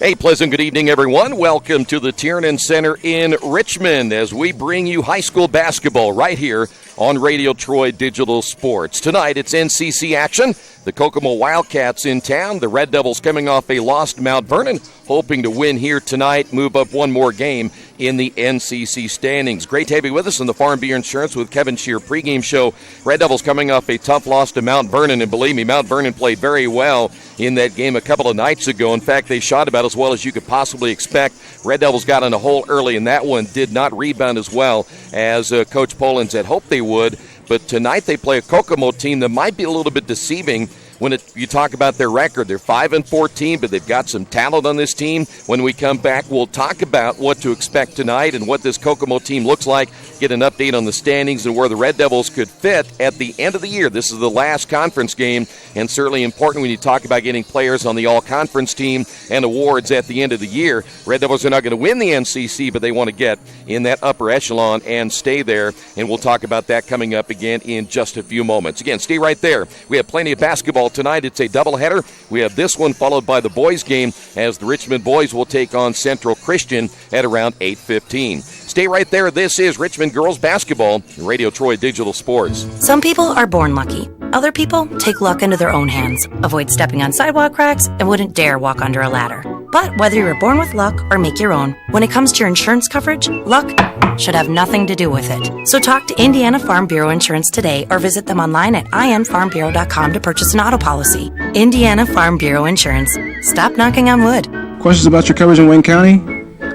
Hey, pleasant good evening, everyone. Welcome to the Tiernan Center in Richmond as we bring you high school basketball right here on Radio Troy Digital Sports. Tonight, it's NCC action. The Kokomo Wildcats in town. The Red Devils coming off a loss to Mount Vernon, hoping to win here tonight, move up one more game in the NCC standings. Great to have you with us on the Farm Beer Insurance with Kevin Shear pregame show. Red Devils coming off a tough loss to Mount Vernon, and believe me, Mount Vernon played very well in that game a couple of nights ago. In fact, they shot about as well as you could possibly expect. Red Devils got in a hole early, and that one did not rebound as well as Coach Polans had hoped they would. But tonight they play a Kokomo team that might be a little bit deceiving when you talk about their record. They're 5-14, but they've got some talent on this team. When we come back, we'll talk about what to expect tonight and what this Kokomo team looks like, get an update on the standings and where the Red Devils could fit at the end of the year. This is the last conference game, and certainly important when you talk about getting players on the all-conference team and awards at the end of the year. Red Devils are not going to win the NCC, but they want to get in that upper echelon and stay there, and we'll talk about that coming up again in just a few moments. Again, stay right there. We have plenty of basketball tonight. It's a doubleheader. We have this one followed by the boys game as the Richmond boys will take on Central Christian at around 8:15. Stay right there. This is Richmond girls basketball, Radio Troy Digital Sports. Some people are born lucky. Other people take luck into their own hands, avoid stepping on sidewalk cracks, and wouldn't dare walk under a ladder. But whether you're born with luck or make your own, when it comes to your insurance coverage, luck should have nothing to do with it. So talk to Indiana Farm Bureau Insurance today or visit them online at infarmbureau.com to purchase an auto policy. Indiana Farm Bureau Insurance. Stop knocking on wood. Questions about your coverage in Wayne County?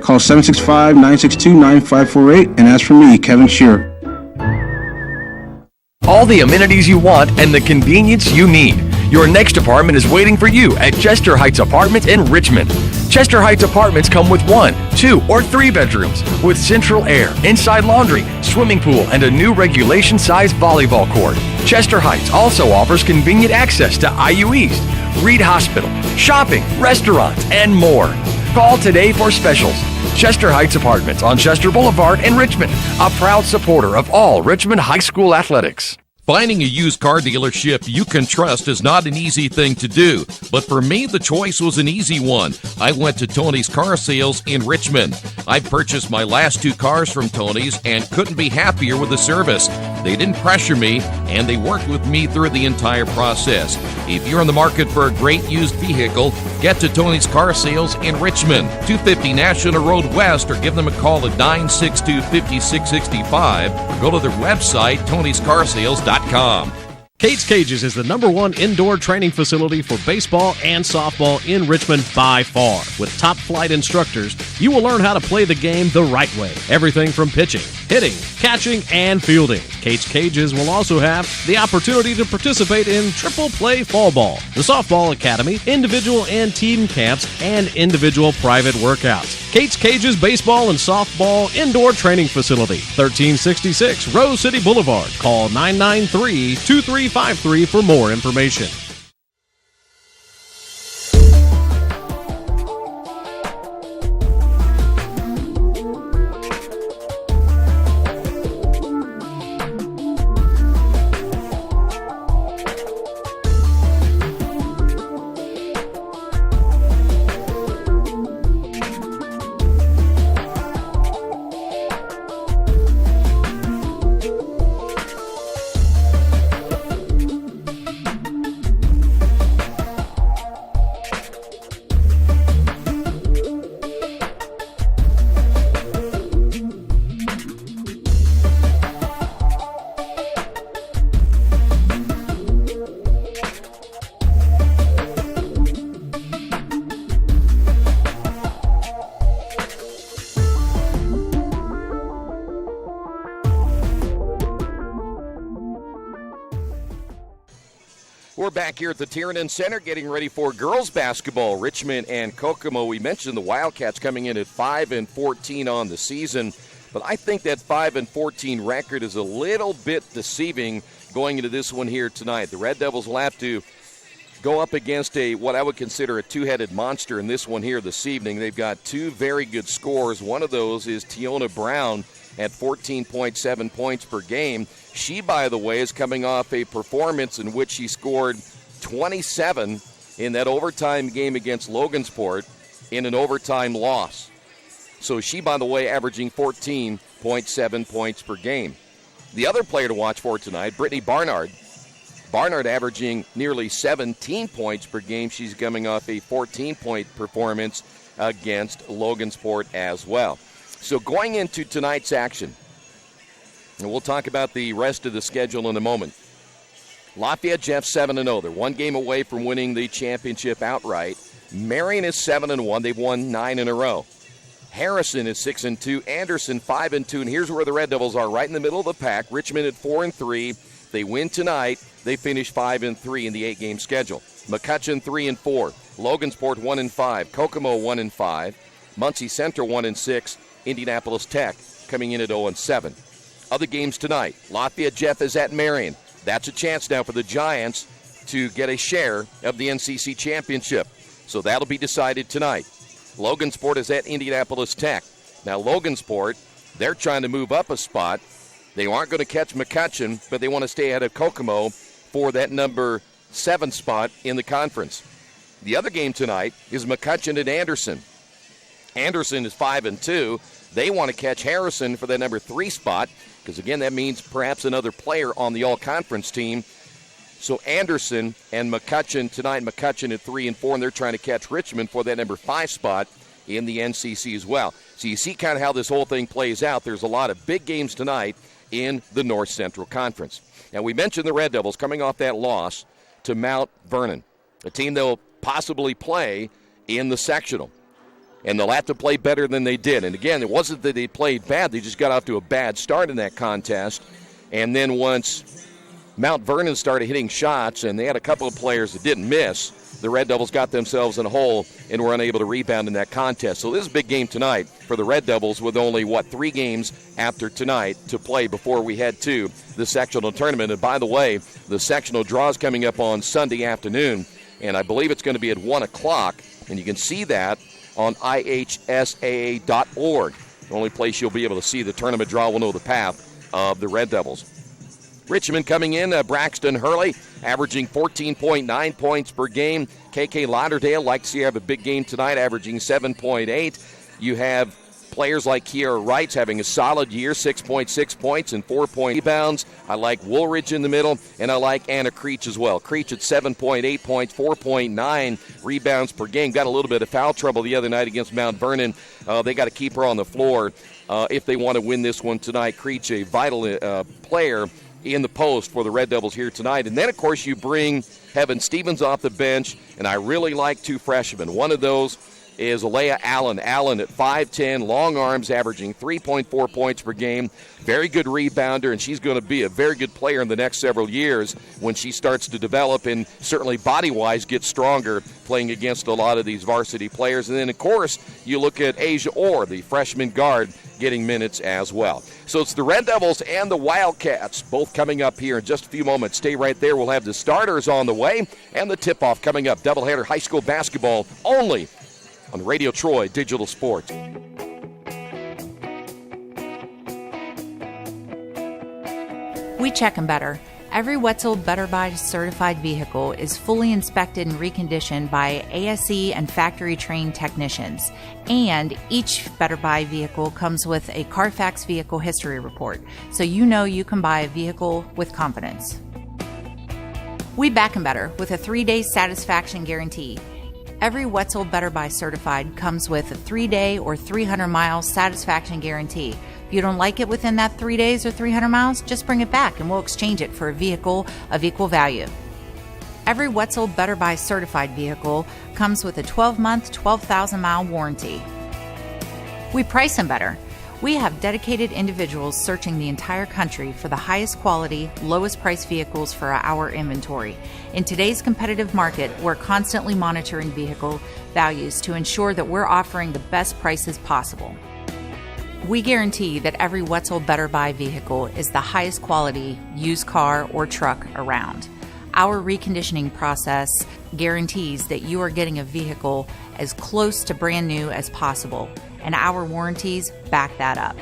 Call 765-962-9548 and ask for me, Kevin Shear. All the amenities you want and the convenience you need. Your next apartment is waiting for you at Chester Heights Apartments in Richmond. Chester Heights Apartments come with 1, 2, or 3 bedrooms with central air, inside laundry, swimming pool, and a new regulation-size volleyball court. Chester Heights also offers convenient access to IU East, Reed Hospital, shopping, restaurants, and more. Call today for specials. Chester Heights Apartments on Chester Boulevard in Richmond, a proud supporter of all Richmond High School athletics. Finding a used car dealership you can trust is not an easy thing to do, but for me, the choice was an easy one. I went to Tony's Car Sales in Richmond. I purchased my last 2 cars from Tony's and couldn't be happier with the service. They didn't pressure me, and they worked with me through the entire process. If you're in the market for a great used vehicle, get to Tony's Car Sales in Richmond, 250 National Road West, or give them a call at 962-5665, or go to their website, tonyscarsales.com. Kate's Cages is the #1 indoor training facility for baseball and softball in Richmond by far. With top flight instructors, you will learn how to play the game the right way. Everything from pitching, hitting, catching, and fielding. Kate's Cages will also have the opportunity to participate in triple play fall ball, the softball academy, individual and team camps, and individual private workouts. Kate's Cages Baseball and Softball Indoor Training Facility, 1366 Rose City Boulevard. Call 993-2353 for more information. We're back here at the Tiernan Center getting ready for girls basketball. Richmond and Kokomo. We mentioned the Wildcats coming in at 5-14 on the season, but I think that 5-14 record is a little bit deceiving going into this one here tonight. The Red Devils will have to go up against what I would consider a two-headed monster in this one here this evening. They've got 2 very good scorers. One of those is Tiona Brown at 14.7 points per game. She, by the way, is coming off a performance in which she scored 27 in that overtime game against Logansport. in an overtime loss. So she, by the way, averaging 14.7 points per game. The other player to watch for tonight, Brittany Barnard. Barnard averaging nearly 17 points per game. She's coming off a 14-point performance against Logansport as well. So going into tonight's action, and we'll talk about the rest of the schedule in a moment. Lafayette Jeff 7-0. They're one game away from winning the championship outright. Marion is 7-1. They've won 9 in a row. Harrison is 6-2. Anderson 5-2. And here's where the Red Devils are, right in the middle of the pack. Richmond at 4-3. They win tonight. They finish 5-3 in the 8-game schedule. McCutcheon 3-4. Logansport 1-5. Kokomo 1-5. Muncie Central 1-6. Indianapolis Tech coming in at 0-7. Other games tonight. Lafayette Jeff is at Marion. That's a chance now for the Giants to get a share of the NCC championship. So that'll be decided tonight. Logansport is at Indianapolis Tech. Now Logansport, they're trying to move up a spot. They aren't going to catch McCutcheon, but they want to stay ahead of Kokomo for that number 7 spot in the conference. The other game tonight is McCutcheon at Anderson. Anderson is 5-2. They want to catch Harrison for that number 3 spot, because again, that means perhaps another player on the all-conference team. So Anderson and McCutcheon tonight, McCutcheon at 3-4, and they're trying to catch Richmond for that number 5 spot in the NCC as well. So you see kind of how this whole thing plays out. There's a lot of big games tonight in the North Central Conference. Now, we mentioned the Red Devils coming off that loss to Mount Vernon, a team they'll possibly play in the sectional. And they'll have to play better than they did. And again, it wasn't that they played bad. They just got off to a bad start in that contest. And then once Mount Vernon started hitting shots and they had a couple of players that didn't miss, the Red Devils got themselves in a hole and were unable to rebound in that contest. So this is a big game tonight for the Red Devils with only, 3 games after tonight to play before we head to the sectional tournament. And by the way, the sectional draw is coming up on Sunday afternoon, and I believe it's going to be at 1 o'clock, and you can see that on ihsaa.org. The only place you'll be able to see the tournament draw will know the path of the Red Devils. Richmond coming in, Braxton Hurley averaging 14.9 points per game. KK Lauderdale likes to have a big game tonight, averaging 7.8. You have players like Kiara Wrights having a solid year, 6.6 points and 4 rebounds. I like Woolridge in the middle, and I like Anna Creech as well. Creech at 7.8 points, 4.9 rebounds per game. Got a little bit of foul trouble the other night against Mount Vernon. They got to keep her on the floor if they want to win this one tonight. Creech, a vital player in the post for the Red Devils here tonight. And then, of course, you bring Heaven Stevens off the bench, and I really like 2 freshmen. One of those is Alea Allen. Allen at 5'10", long arms, averaging 3.4 points per game. Very good rebounder, and she's going to be a very good player in the next several years when she starts to develop and certainly body-wise get stronger playing against a lot of these varsity players. And then, of course, you look at Asia Orr, the freshman guard, getting minutes as well. So it's the Red Devils and the Wildcats both coming up here in just a few moments. Stay right there. We'll have the starters on the way and the tip-off coming up. Doubleheader high school basketball only on Radio Troy Digital Sports. We check them better. Every Wetzel Better Buy certified vehicle is fully inspected and reconditioned by ASE and factory-trained technicians. And each Better Buy vehicle comes with a Carfax vehicle history report, so you know you can buy a vehicle with confidence. We back them better with a 3-day satisfaction guarantee. Every Wetzel Better Buy certified comes with a 3-day or 300-mile satisfaction guarantee. If you don't like it within that 3 days or 300 miles, just bring it back and we'll exchange it for a vehicle of equal value. Every Wetzel Better Buy certified vehicle comes with a 12-month, 12,000-mile warranty. We price them better. We have dedicated individuals searching the entire country for the highest quality, lowest price vehicles for our inventory. In today's competitive market, we're constantly monitoring vehicle values to ensure that we're offering the best prices possible. We guarantee that every Wetzel Better Buy vehicle is the highest quality used car or truck around. Our reconditioning process guarantees that you are getting a vehicle as close to brand new as possible, and our warranties back that up.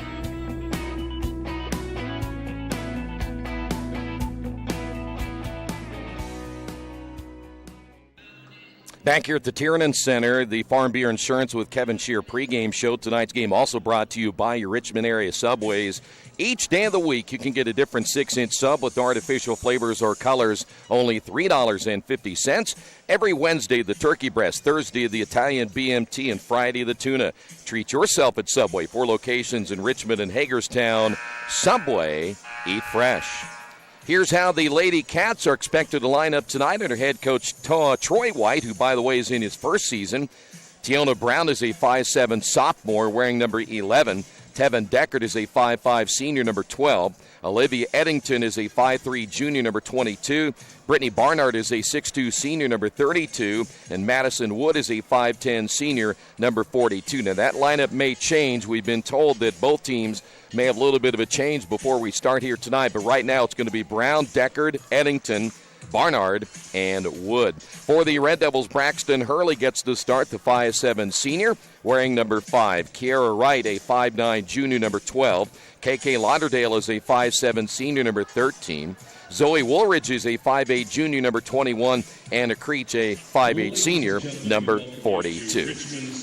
Back here at the Tiernan Center, the Farm Beer Insurance with Kevin Shear pregame show. Tonight's game also brought to you by your Richmond area Subways. Each day of the week, you can get a different 6-inch sub with artificial flavors or colors, only $3.50. Every Wednesday, the turkey breast, Thursday, the Italian BMT, and Friday, the tuna. Treat yourself at Subway. 4 locations in Richmond and Hagerstown. Subway, eat fresh. Here's how the Lady Cats are expected to line up tonight under head coach Troy White, who, by the way, is in his first season. Tiona Brown is a 5'7 sophomore wearing number 11. Tevin Deckard is a 5'5 senior, number 12. Olivia Eddington is a 5'3 junior, number 22. Brittany Barnard is a 6'2 senior, number 32. And Madison Wood is a 5'10 senior, number 42. Now, that lineup may change. We've been told that both teams may have a little bit of a change before we start here tonight. But right now, it's going to be Brown, Deckard, Eddington, Barnard, and Wood. For the Red Devils, Braxton Hurley gets the start, the 5'7 senior, wearing number 5. Kiara Wright, a 5'9 junior, number 12. KK Lauderdale is a 5'7 senior, number 13. Zoe Woolridge is a 5'8 junior, number 21. Anna Creech, a 5'8 senior, number 42.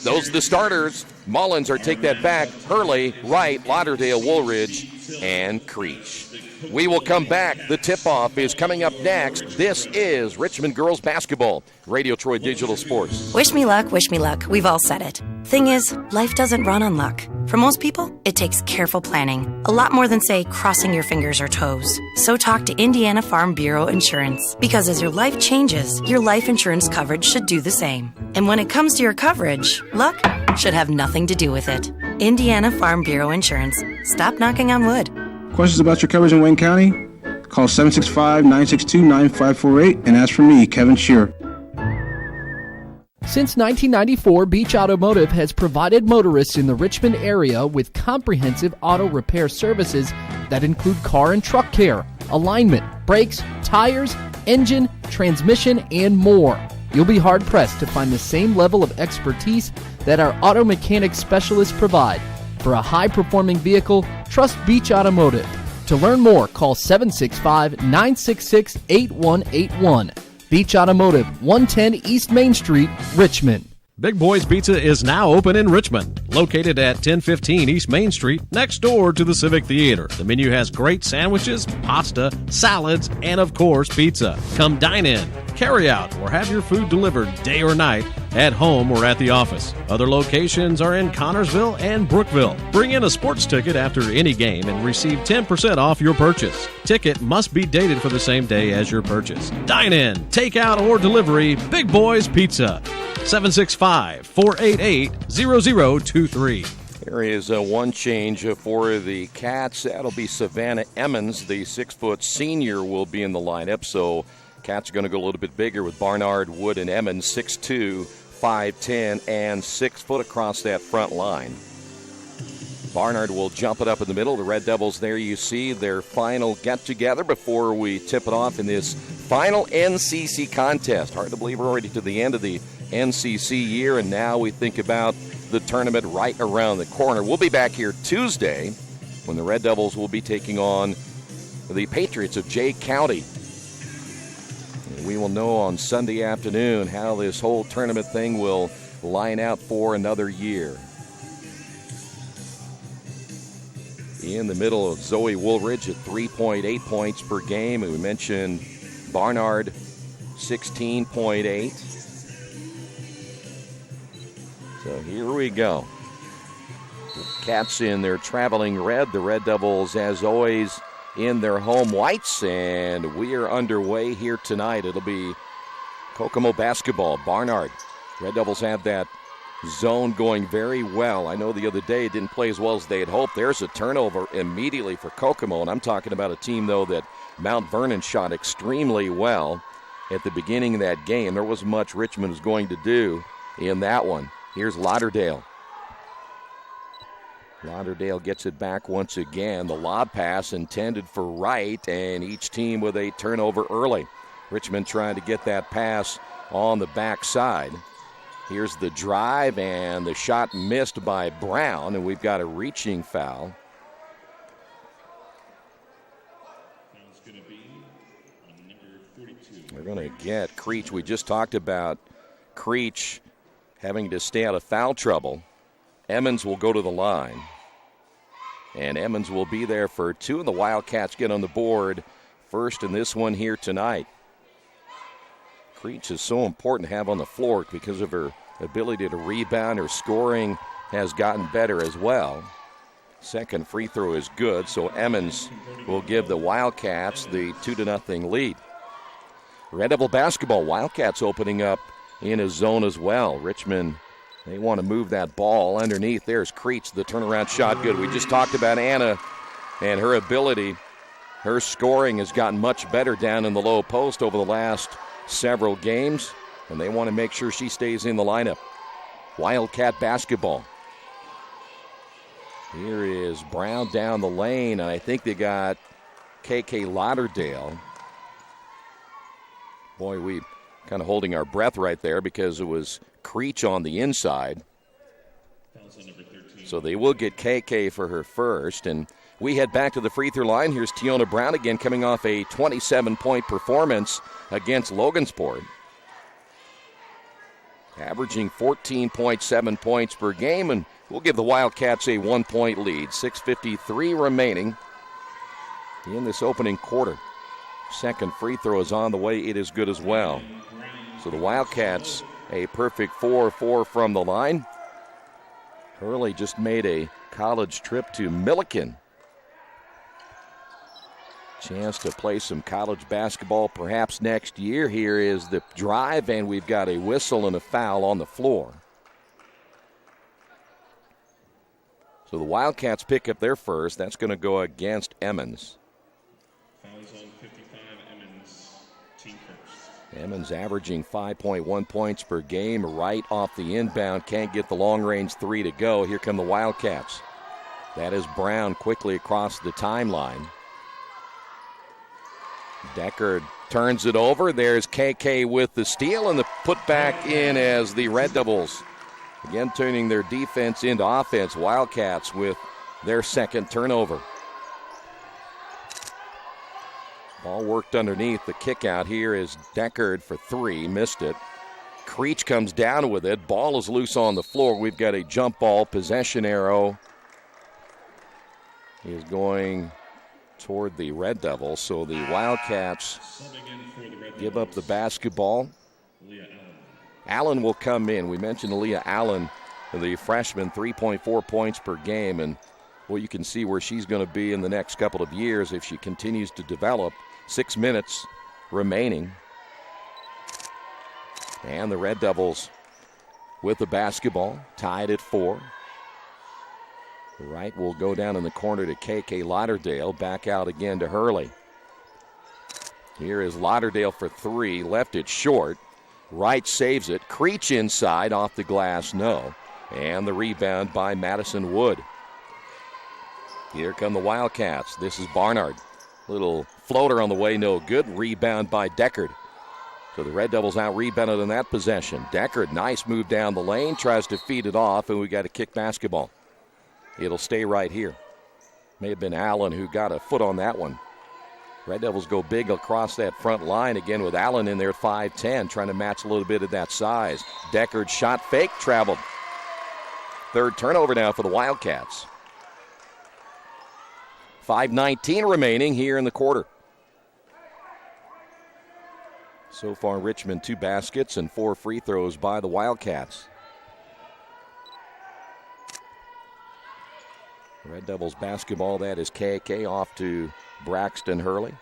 Those are the starters. Mullins or take that back. Hurley, Wright, Lauderdale, Woolridge, and Creech. We will come back. The tip-off is coming up next. This is Richmond Girls Basketball, Radio Troy Digital Sports. Wish me luck, wish me luck. We've all said it. Thing is, life doesn't run on luck. For most people, it takes careful planning. A lot more than, say, crossing your fingers or toes. So talk to Indiana Farm Bureau Insurance. Because as your life changes, your life insurance coverage should do the same. And when it comes to your coverage, luck should have nothing to do with it. Indiana Farm Bureau Insurance. Stop knocking on wood. Questions about your coverage in Wayne County? Call 765-962-9548 and ask for me, Kevin Shear. Since 1994, Beach Automotive has provided motorists in the Richmond area with comprehensive auto repair services that include car and truck care, alignment, brakes, tires, engine, transmission, and more. You'll be hard-pressed to find the same level of expertise that our auto mechanic specialists provide. For a high-performing vehicle, trust Beach Automotive. To learn more, call 765-966-8181. Beach Automotive, 110 East Main Street, Richmond. Big Boys Pizza is now open in Richmond, located at 1015 East Main Street, next door to the Civic Theater. The menu has great sandwiches, pasta, salads, and of course, pizza. Come dine in, carry out, or have your food delivered day or night, at home or at the office. Other locations are in Connorsville and Brookville. Bring in a sports ticket after any game and receive 10% off your purchase. Ticket must be dated for the same day as your purchase. Dine in, take out, or delivery, Big Boys Pizza. 765-488-0023. There is one change for the Cats. That'll be Savannah Emmons, the 6-foot senior, will be in the lineup. So Cats are going to go a little bit bigger with Barnard, Wood, and Emmons, 6'2", 5'10", and 6 foot across that front line. Barnard will jump it up in the middle. The Red Devils, there you see their final get-together before we tip it off in this final NCC contest. Hard to believe we're already to the end of the NCC year, and now we think about the tournament right around the corner. We'll be back here Tuesday when the Red Devils will be taking on the Patriots of Jay County. And we will know on Sunday afternoon how this whole tournament thing will line out for another year. In the middle of Zoe Woolridge at 3.8 points per game. And we mentioned Barnard, 16.8. So here we go. The Cats in their traveling red. The Red Devils, as always, in their home whites. And we are underway here tonight. It'll be Kokomo basketball. Barnard. Red Devils have that zone going very well. I know the other day it didn't play as well as they had hoped. There's a turnover immediately for Kokomo. And I'm talking about a team, though, that Mount Vernon shot extremely well at the beginning of that game. There wasn't much Richmond was going to do in that one. Here's Lauderdale. Lauderdale gets it back once again. The lob pass intended for Wright, and each team with a turnover early. Richmond trying to get that pass on the backside. Here's the drive, and the shot missed by Brown, and we've got a reaching foul. We're going to get Creech. We just talked about Creech having to stay out of foul trouble. Emmons will go to the line. And Emmons will be there for 2, and the Wildcats get on the board first in this one here tonight. Creech is so important to have on the floor because of her ability to rebound. Her scoring has gotten better as well. Second free throw is good, so Emmons will give the Wildcats the 2-0 lead. Red Devil basketball, Wildcats opening up in a zone as well. Richmond, they want to move that ball underneath. There's Creech, the turnaround shot good. We just talked about Anna and her ability. Her scoring has gotten much better down in the low post over the last several games, and they want to make sure she stays in the lineup. Wildcat basketball. Here is Brown down the lane, and I think they got KK Lauderdale. Boy, we kind of holding our breath right there because it was Creech on the inside. So they will get KK for her first, and we head back to the free throw line. Here's Tiona Brown again, coming off a 27-point performance against Logansport. Averaging 14.7 points per game, and we'll give the Wildcats a 1-point lead. 6:53 remaining in this opening quarter. Second free throw is on the way. It is good as well. So the Wildcats, a perfect 4-4 from the line. Hurley just made a college trip to Milliken. Chance to play some college basketball perhaps next year. Here is the drive, and we've got a whistle and a foul on the floor. So the Wildcats pick up their first. That's going to go against Emmons. Foul zone 55, Emmons, team first. Emmons averaging 5.1 points per game right off the inbound. Can't get the long-range three to go. Here come the Wildcats. That is Brown quickly across the timeline. Deckard turns it over. There's KK with the steal and the putback in as the Red Devils again turning their defense into offense. Wildcats with their second turnover. Ball worked underneath. The kick out here is Deckard for 3. Missed it. Creech comes down with it. Ball is loose on the floor. We've got a jump ball. Possession arrow is going toward the Red Devils. So the Wildcats give up the basketball. Allen will come in. We mentioned Aaliyah Allen, the freshman, 3.4 points per game. And, well, you can see where she's going to be in the next couple of years if she continues to develop. 6 minutes remaining. And the Red Devils with the basketball, tied at 4. The right will go down in the corner to KK Lauderdale. Back out again to Hurley. Here is Lauderdale for 3. Left it short. Wright saves it. Creech inside off the glass, no. And the rebound by Madison Wood. Here come the Wildcats. This is Barnard. Little floater on the way, no good. Rebound by Deckard. So the Red Devils out-rebounded in that possession. Deckard, nice move down the lane, tries to feed it off, and we got a kick basketball. It'll stay right here. May have been Allen who got a foot on that one. Red Devils go big across that front line again with Allen in there at 5'10", trying to match a little bit of that size. Deckard shot fake, traveled. Third turnover now for the Wildcats. 5:19 remaining here in the quarter. So far, Richmond 2 baskets and 4 free throws by the Wildcats. Red Devils basketball, that is KK off to Braxton Hurley.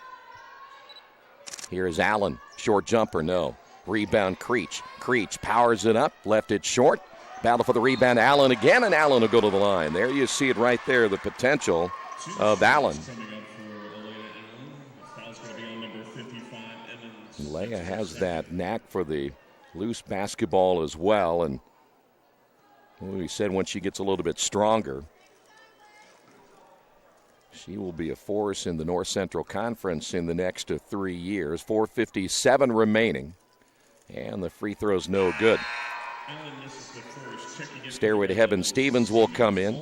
Here is Allen. Short jumper, no. Rebound, Creech. Creech powers it up, left it short. Battle for the rebound, Allen again, and Allen will go to the line. There you see it right there, the potential of Allen. Leia has that knack for the loose basketball as well, and we said when she gets a little bit stronger, she will be a force in the North Central Conference in the next 3 years. 4:57 remaining, and the free throw's no good. Stairway to Heaven Stevens will come in.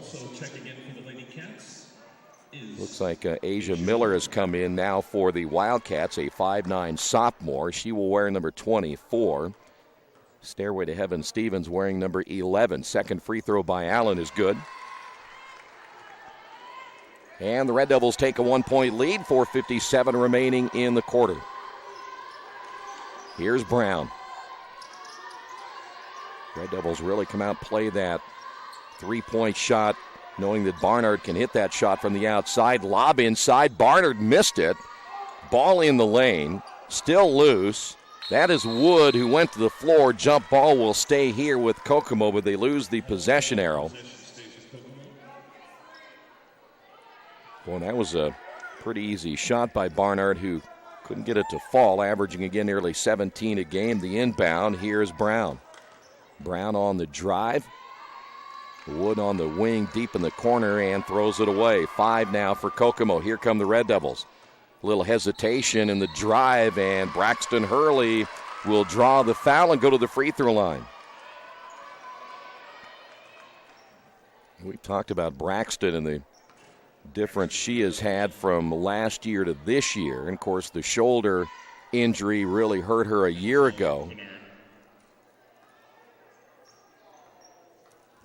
Looks like Asia Miller has come in now for the Wildcats, a 5'9" sophomore. She will wear number 24. Stairway to Heaven Stevens wearing number 11. Second free throw by Allen is good. And the Red Devils take a 1-point lead, 4:57 remaining in the quarter. Here's Brown. Red Devils really come out and play that three-point shot, knowing that Barnard can hit that shot from the outside. Lob inside. Barnard missed it. Ball in the lane. Still loose. That is Wood, who went to the floor. Jump ball will stay here with Kokomo, but they lose the possession arrow. Well, that was a pretty easy shot by Barnard, who couldn't get it to fall, averaging again nearly 17 a game. The inbound, here's Brown. Brown on the drive. Wood on the wing, deep in the corner, and throws it away. 5 now for Kokomo. Here come the Red Devils. A little hesitation in the drive, and Braxton Hurley will draw the foul and go to the free throw line. We talked about Braxton and the difference she has had from last year to this year. And, of course, the shoulder injury really hurt her a year ago.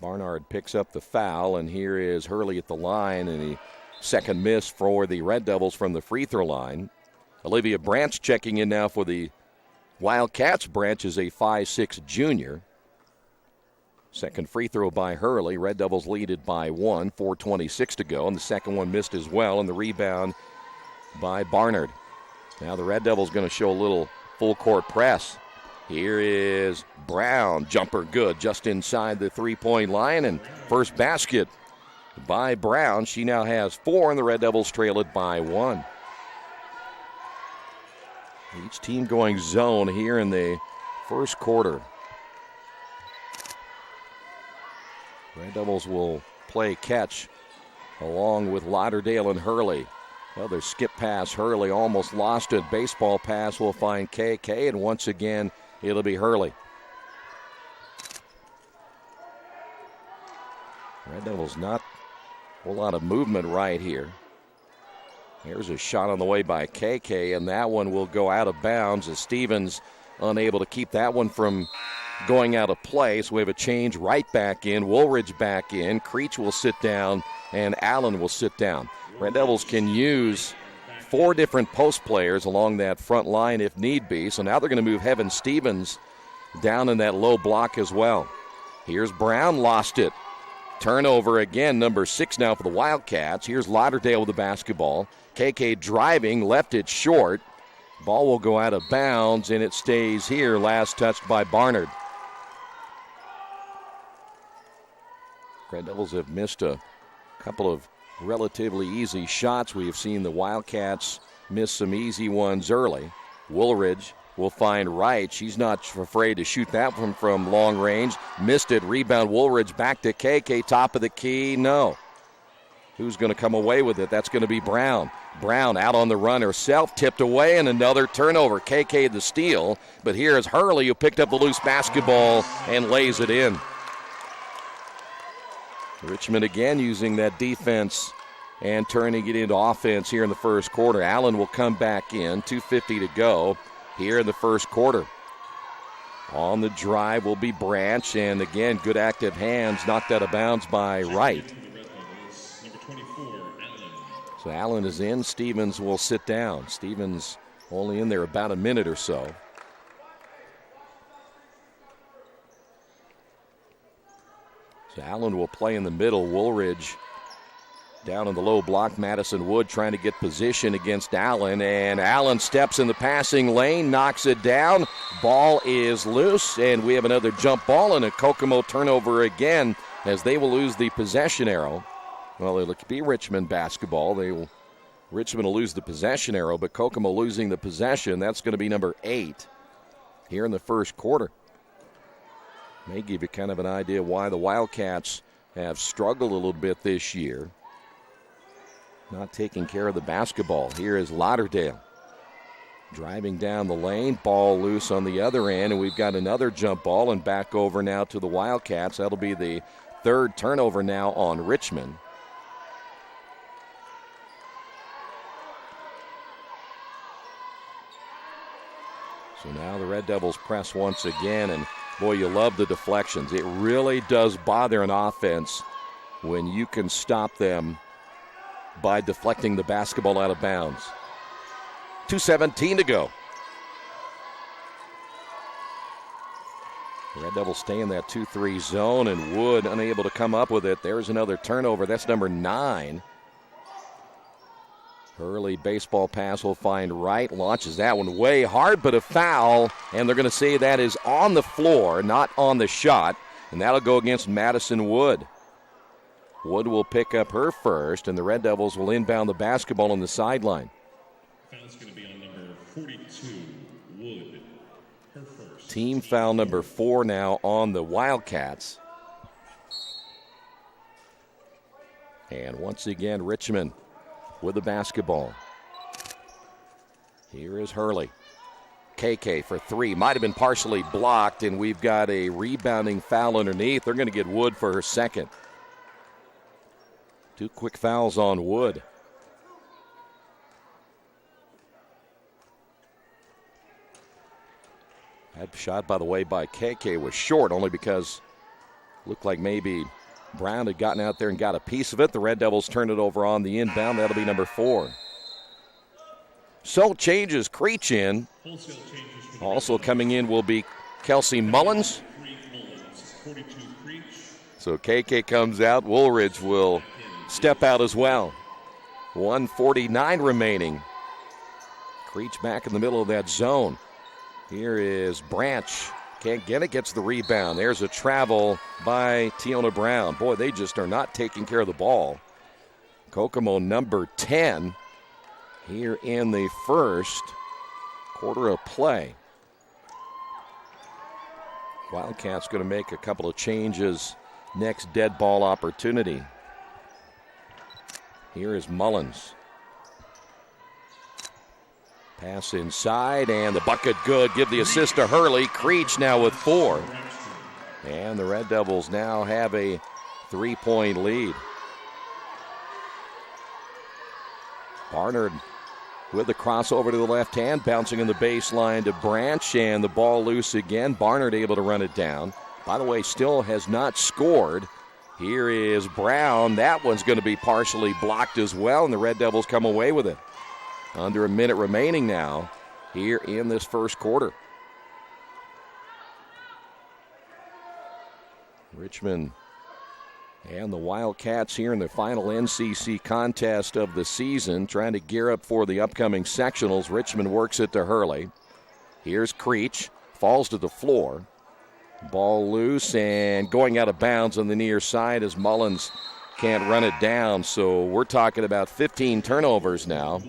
Barnard picks up the foul, and here is Hurley at the line, and the second miss for the Red Devils from the free throw line. Olivia Branch checking in now for the Wildcats. Branch is a 5'6" junior. Second free throw by Hurley. Red Devils lead it by 1, 4:26 to go, and the second one missed as well, and the rebound by Barnard. Now the Red Devils going to show a little full court press. Here is Brown. Jumper good, just inside the three-point line, and first basket by Brown. She now has 4, and the Red Devils trail it by 1. Each team going zone here in the first quarter. Red Devils will play catch along with Lauderdale and Hurley. Another skip pass. Hurley almost lost it. Baseball pass will find KK, and once again, it'll be Hurley. Red Devils not a whole lot of movement right here. There's a shot on the way by KK, and that one will go out of bounds as Stevens unable to keep that one from going out of play. So we have a change right back in. Woolridge back in. Creech will sit down, and Allen will sit down. Red Devils can use 4 different post players along that front line if need be. So now they're going to move Heaven Stevens down in that low block as well. Here's Brown, lost it. Turnover again, number 6 now for the Wildcats. Here's Lauderdale with the basketball. KK driving, left it short. Ball will go out of bounds, and it stays here. Last touched by Barnard. Red Devils have missed a couple of relatively easy shots. We have seen the Wildcats miss some easy ones early. Woolridge will find Wright. She's not afraid to shoot that one from long range. Missed it. Rebound Woolridge back to KK. Top of the key. No. Who's going to come away with it? That's going to be Brown. Brown out on the run herself. Tipped away, and another turnover. KK the steal. But here is Hurley, who picked up the loose basketball and lays it in. Richmond again using that defense and turning it into offense here in the first quarter. Allen will come back in. 2:50 to go here in the first quarter. On the drive will be Branch, and again, good active hands, knocked out of bounds by Wright. So Allen is in. Stevens will sit down. Stevens only in there about a minute or so. So Allen will play in the middle. Woolridge down in the low block. Madison Wood trying to get position against Allen, and Allen steps in the passing lane, knocks it down. Ball is loose, and we have another jump ball and a Kokomo turnover again as they will lose the possession arrow. Well, it'll be Richmond basketball. Richmond will lose the possession arrow, but Kokomo losing the possession. That's going to be number 8 here in the first quarter. May give you kind of an idea why the Wildcats have struggled a little bit this year. Not taking care of the basketball. Here is Lauderdale. Driving down the lane, ball loose on the other end, and we've got another jump ball, and back over now to the Wildcats. That'll be the third turnover now on Richmond. So now the Red Devils press once again, and Boy, you love the deflections. It really does bother an offense when you can stop them by deflecting the basketball out of bounds. 2:17 to go. The Red Devils stay in that 2-3 zone, and Wood unable to come up with it. There's another turnover. That's number 9. Hurley baseball pass will find Wright. Launches that one way hard, but a foul. And they're going to say that is on the floor, not on the shot. And that'll go against Madison Wood. Wood will pick up her first, and the Red Devils will inbound the basketball on the sideline. Foul's going to be on number 42, Wood. Her first. Team foul number 4 now on the Wildcats. And once again, Richmond with the basketball. Here is Hurley. KK for 3. Might have been partially blocked, and we've got a rebounding foul underneath. They're going to get Wood for her second. 2 quick fouls on Wood. That shot, by the way, by KK was short, only because it looked like maybe Brown had gotten out there and got a piece of it. The Red Devils turned it over on the inbound. That'll be number 4. So changes Creech in. Also coming in will be Kelsey Mullins. So KK comes out. Woolridge will step out as well. 1:49 remaining. Creech back in the middle of that zone. Here is Branch. Can't get it, gets the rebound. There's a travel by Tiona Brown. Boy, they just are not taking care of the ball. Kokomo number 10 here in the first quarter of play. Wildcats going to make a couple of changes. Next dead ball opportunity. Here is Mullins. Pass inside, and the bucket good. Give the assist to Hurley. Creech now with 4. And the Red Devils now have a 3-point lead. Barnard with the crossover to the left hand, bouncing in the baseline to Branch, and the ball loose again. Barnard able to run it down. By the way, still has not scored. Here is Brown. That one's going to be partially blocked as well, and the Red Devils come away with it. Under a minute remaining now here in this first quarter. Richmond and the Wildcats here in the final NCC contest of the season, trying to gear up for the upcoming sectionals. Richmond works it to Hurley. Here's Creech, falls to the floor. Ball loose and going out of bounds on the near side as Mullins can't run it down. So we're talking about 15 turnovers now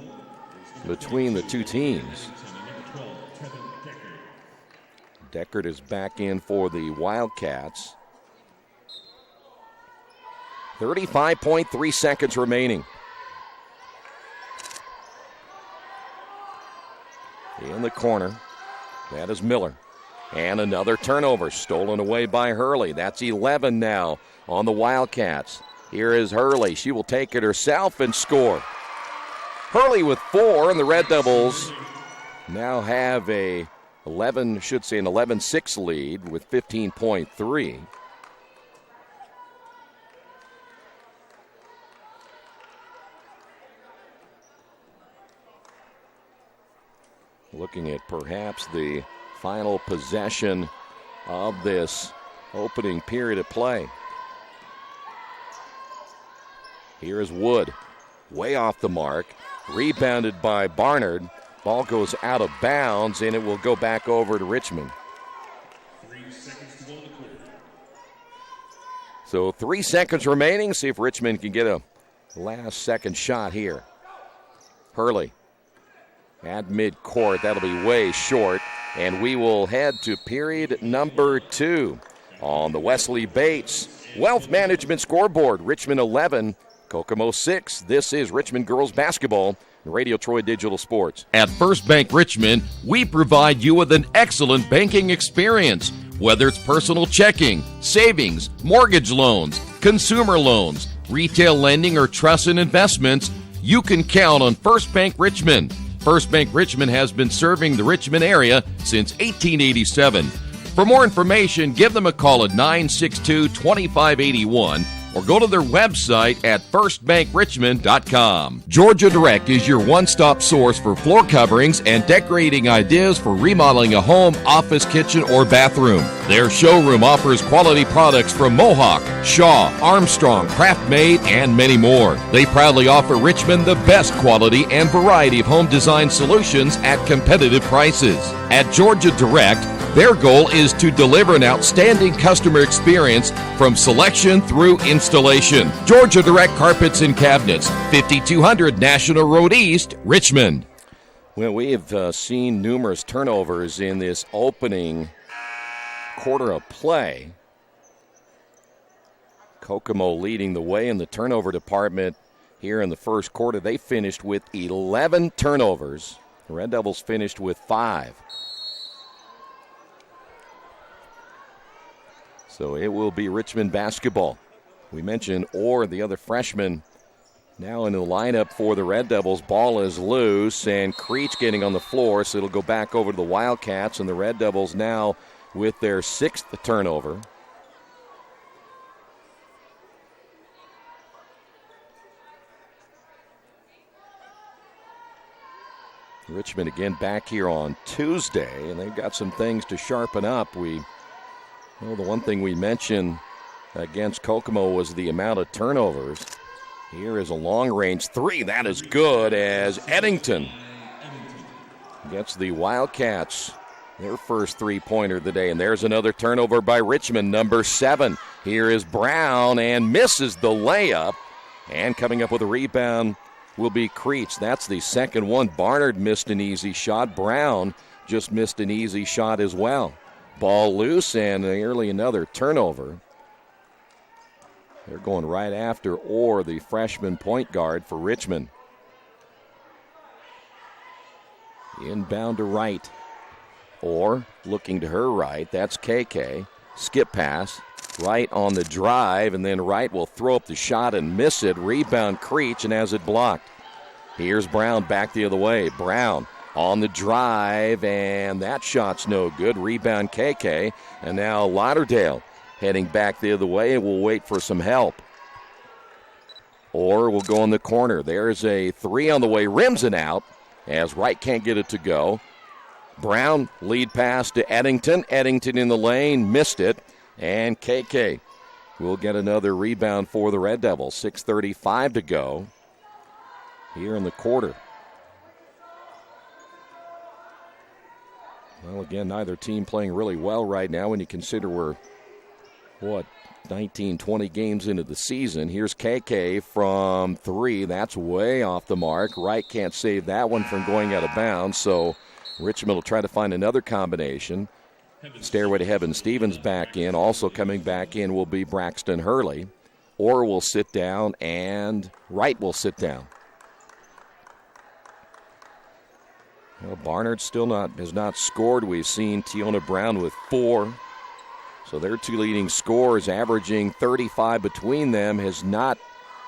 between the two teams. Deckard is back in for the Wildcats. 35.3 seconds remaining. In the corner, that is Miller. And another turnover stolen away by Hurley. That's 11 now on the Wildcats. Here is Hurley. She will take it herself and score. Hurley with 4, and the Red Devils now have an 11-6 lead with 15.3. Looking at perhaps the final possession of this opening period of play. Here is Wood, way off the mark. Rebounded by Barnard. Ball goes out of bounds, and it will go back over to Richmond. 3 seconds to go in the quarter. So 3 seconds remaining. See if Richmond can get a last-second shot here. Hurley at midcourt. That'll be way short. And we will head to period number 2 on the Wesley Bates Wealth Management scoreboard. Richmond 11, Kokomo 6. This is Richmond girls basketball, Radio Troy Digital Sports. At First Bank Richmond, we provide you with an excellent banking experience. Whether it's personal checking, savings, mortgage loans, consumer loans, retail lending, or trust and investments, you can count on First Bank Richmond. First Bank Richmond has been serving the Richmond area since 1887. For more information, give them a call at 962-2581 or go to their website at firstbankrichmond.com. Georgia Direct is your one-stop source for floor coverings and decorating ideas for remodeling a home, office, kitchen, or bathroom. Their showroom offers quality products from Mohawk, Shaw, Armstrong, Craft Made, and many more. They proudly offer Richmond the best quality and variety of home design solutions at competitive prices. At Georgia Direct, their goal is to deliver an outstanding customer experience from selection through installation. Georgia Direct Carpets and Cabinets, 5200 National Road East, Richmond. Well, we have seen numerous turnovers in this opening quarter of play. Kokomo leading the way in the turnover department here in the first quarter. They finished with 11 turnovers. The Red Devils finished with 5. So it will be Richmond basketball. We mentioned Orr, the other freshman, now in the lineup for the Red Devils. Ball is loose, and Creech getting on the floor, so it'll go back over to the Wildcats, and the Red Devils now with their 6th turnover. Richmond again back here on Tuesday, and they've got some things to sharpen up. The one thing we mentioned against Kokomo was the amount of turnovers. Here is a long-range three. That is good as Eddington gets the Wildcats their first three-pointer of the day. And there's another turnover by Richmond, number 7. Here is Brown and misses the layup. And coming up with a rebound will be Creech. That's the second one. Barnard missed an easy shot. Brown just missed an easy shot as well. Ball loose and nearly another turnover. They're going right after Orr, the freshman point guard for Richmond. Inbound to right. Orr looking to her right. That's KK. Skip pass. Wright on the drive, and then Wright will throw up the shot and miss it. Rebound Creech and has it blocked. Here's Brown back the other way. Brown on the drive, and that shot's no good. Rebound KK, and now Lauderdale heading back the other way, and we'll wait for some help. Or we'll go in the corner. There's a three on the way, rims and out, as Wright can't get it to go. Brown lead pass to Eddington. Eddington in the lane, missed it, and KK will get another rebound for the Red Devils. 6:35 to go here in the quarter. Well, again, neither team playing really well right now when you consider we're, 19, 20 games into the season. Here's KK from 3. That's way off the mark. Wright can't save that one from going out of bounds, so Richmond will try to find another combination. Stairway to Heaven Stevens back in. Also coming back in will be Braxton Hurley. Orr will sit down, and Wright will sit down. Well, Barnard still has not scored. We've seen Tiona Brown with 4. So their two leading scorers, averaging 35 between them, has not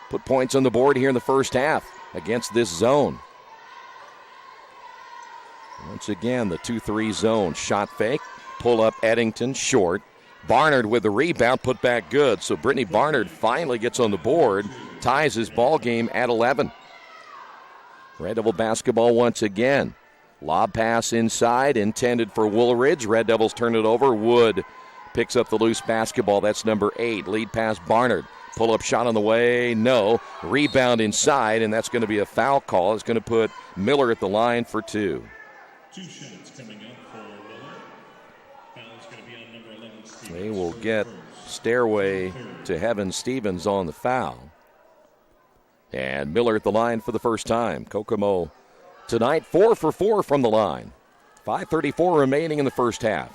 put points on the board here in the first half against this zone. Once again, the 2-3 zone. Shot fake, pull up Eddington, short. Barnard with the rebound, put back good. So Brittany Barnard finally gets on the board, ties his ball game at 11. Red Devil basketball once again. Lob pass inside, intended for Woolridge. Red Devils turn it over. Wood picks up the loose basketball. That's number 8. Lead pass Barnard. Pull-up shot on the way. No. Rebound inside, and that's going to be a foul call. It's going to put Miller at the line for 2. 2 shots coming up for Miller. Foul's going to be on number 11. Stevens. They will get Stairway to Heaven Stevens on the foul. And Miller at the line for the first time. Kokomo tonight 4 for 4 from the line. 5:34 remaining in the first half.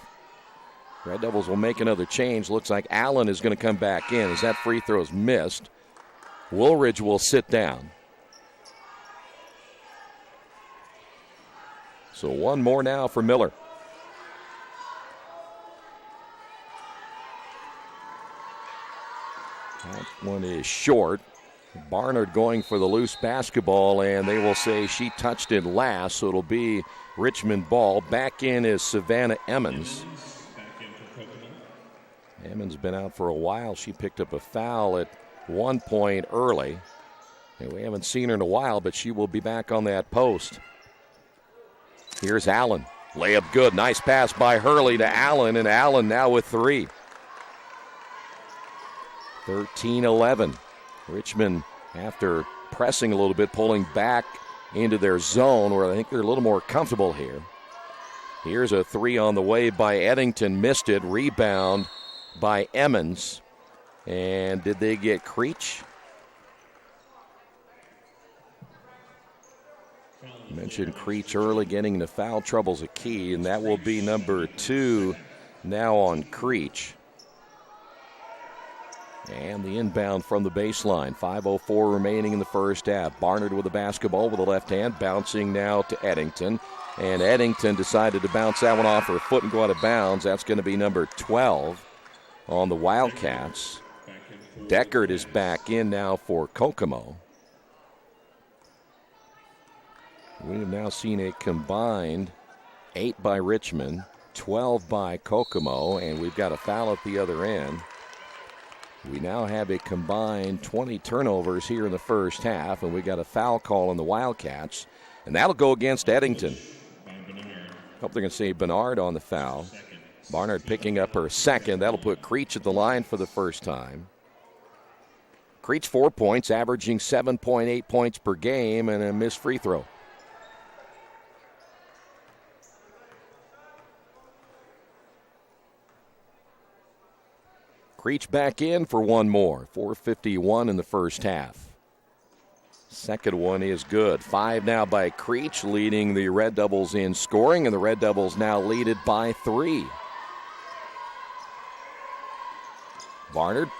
Red Devils will make another change. Looks like Allen is going to come back in as that free throw is missed. Woolridge will sit down. So one more now for Miller. That one is short. Barnard going for the loose basketball, and they will say she touched it last, so it'll be Richmond ball. Back in is Savannah Emmons. Emmons been out for a while. She picked up a foul at one point early. And we haven't seen her in a while, but she will be back on that post. Here's Allen. Layup good. Nice pass by Hurley to Allen, and Allen now with 3. 13-11. Richmond, after pressing a little bit, pulling back into their zone where I think they're a little more comfortable here. Here's a 3 on the way by Eddington. Missed it. Rebound by Emmons. And did they get Creech? Mentioned Creech early, getting into foul trouble's a key, and that will be number 2 now on Creech. And the inbound from the baseline. 5:04 remaining in the first half. Barnard with the basketball with the left hand, bouncing now to Eddington. And Eddington decided to bounce that one off her foot and go out of bounds. That's going to be number 12 on the Wildcats. Deckard is back in now for Kokomo. We have now seen a combined 8 by Richmond, 12 by Kokomo, and we've got a foul at the other end. We now have a combined 20 turnovers here in the first half, and we got a foul call on the Wildcats, and that'll go against Eddington. Hope they're going to say Bernard on the foul. Barnard picking up her second. That'll put Creech at the line for the first time. Creech 4 points, averaging 7.8 points per game, and a missed free throw. Creech back in for one more. 4:51 in the first half. Second one is good. 5 now by Creech, leading the Red Devils in scoring, and the Red Devils now lead it by 3. Barnard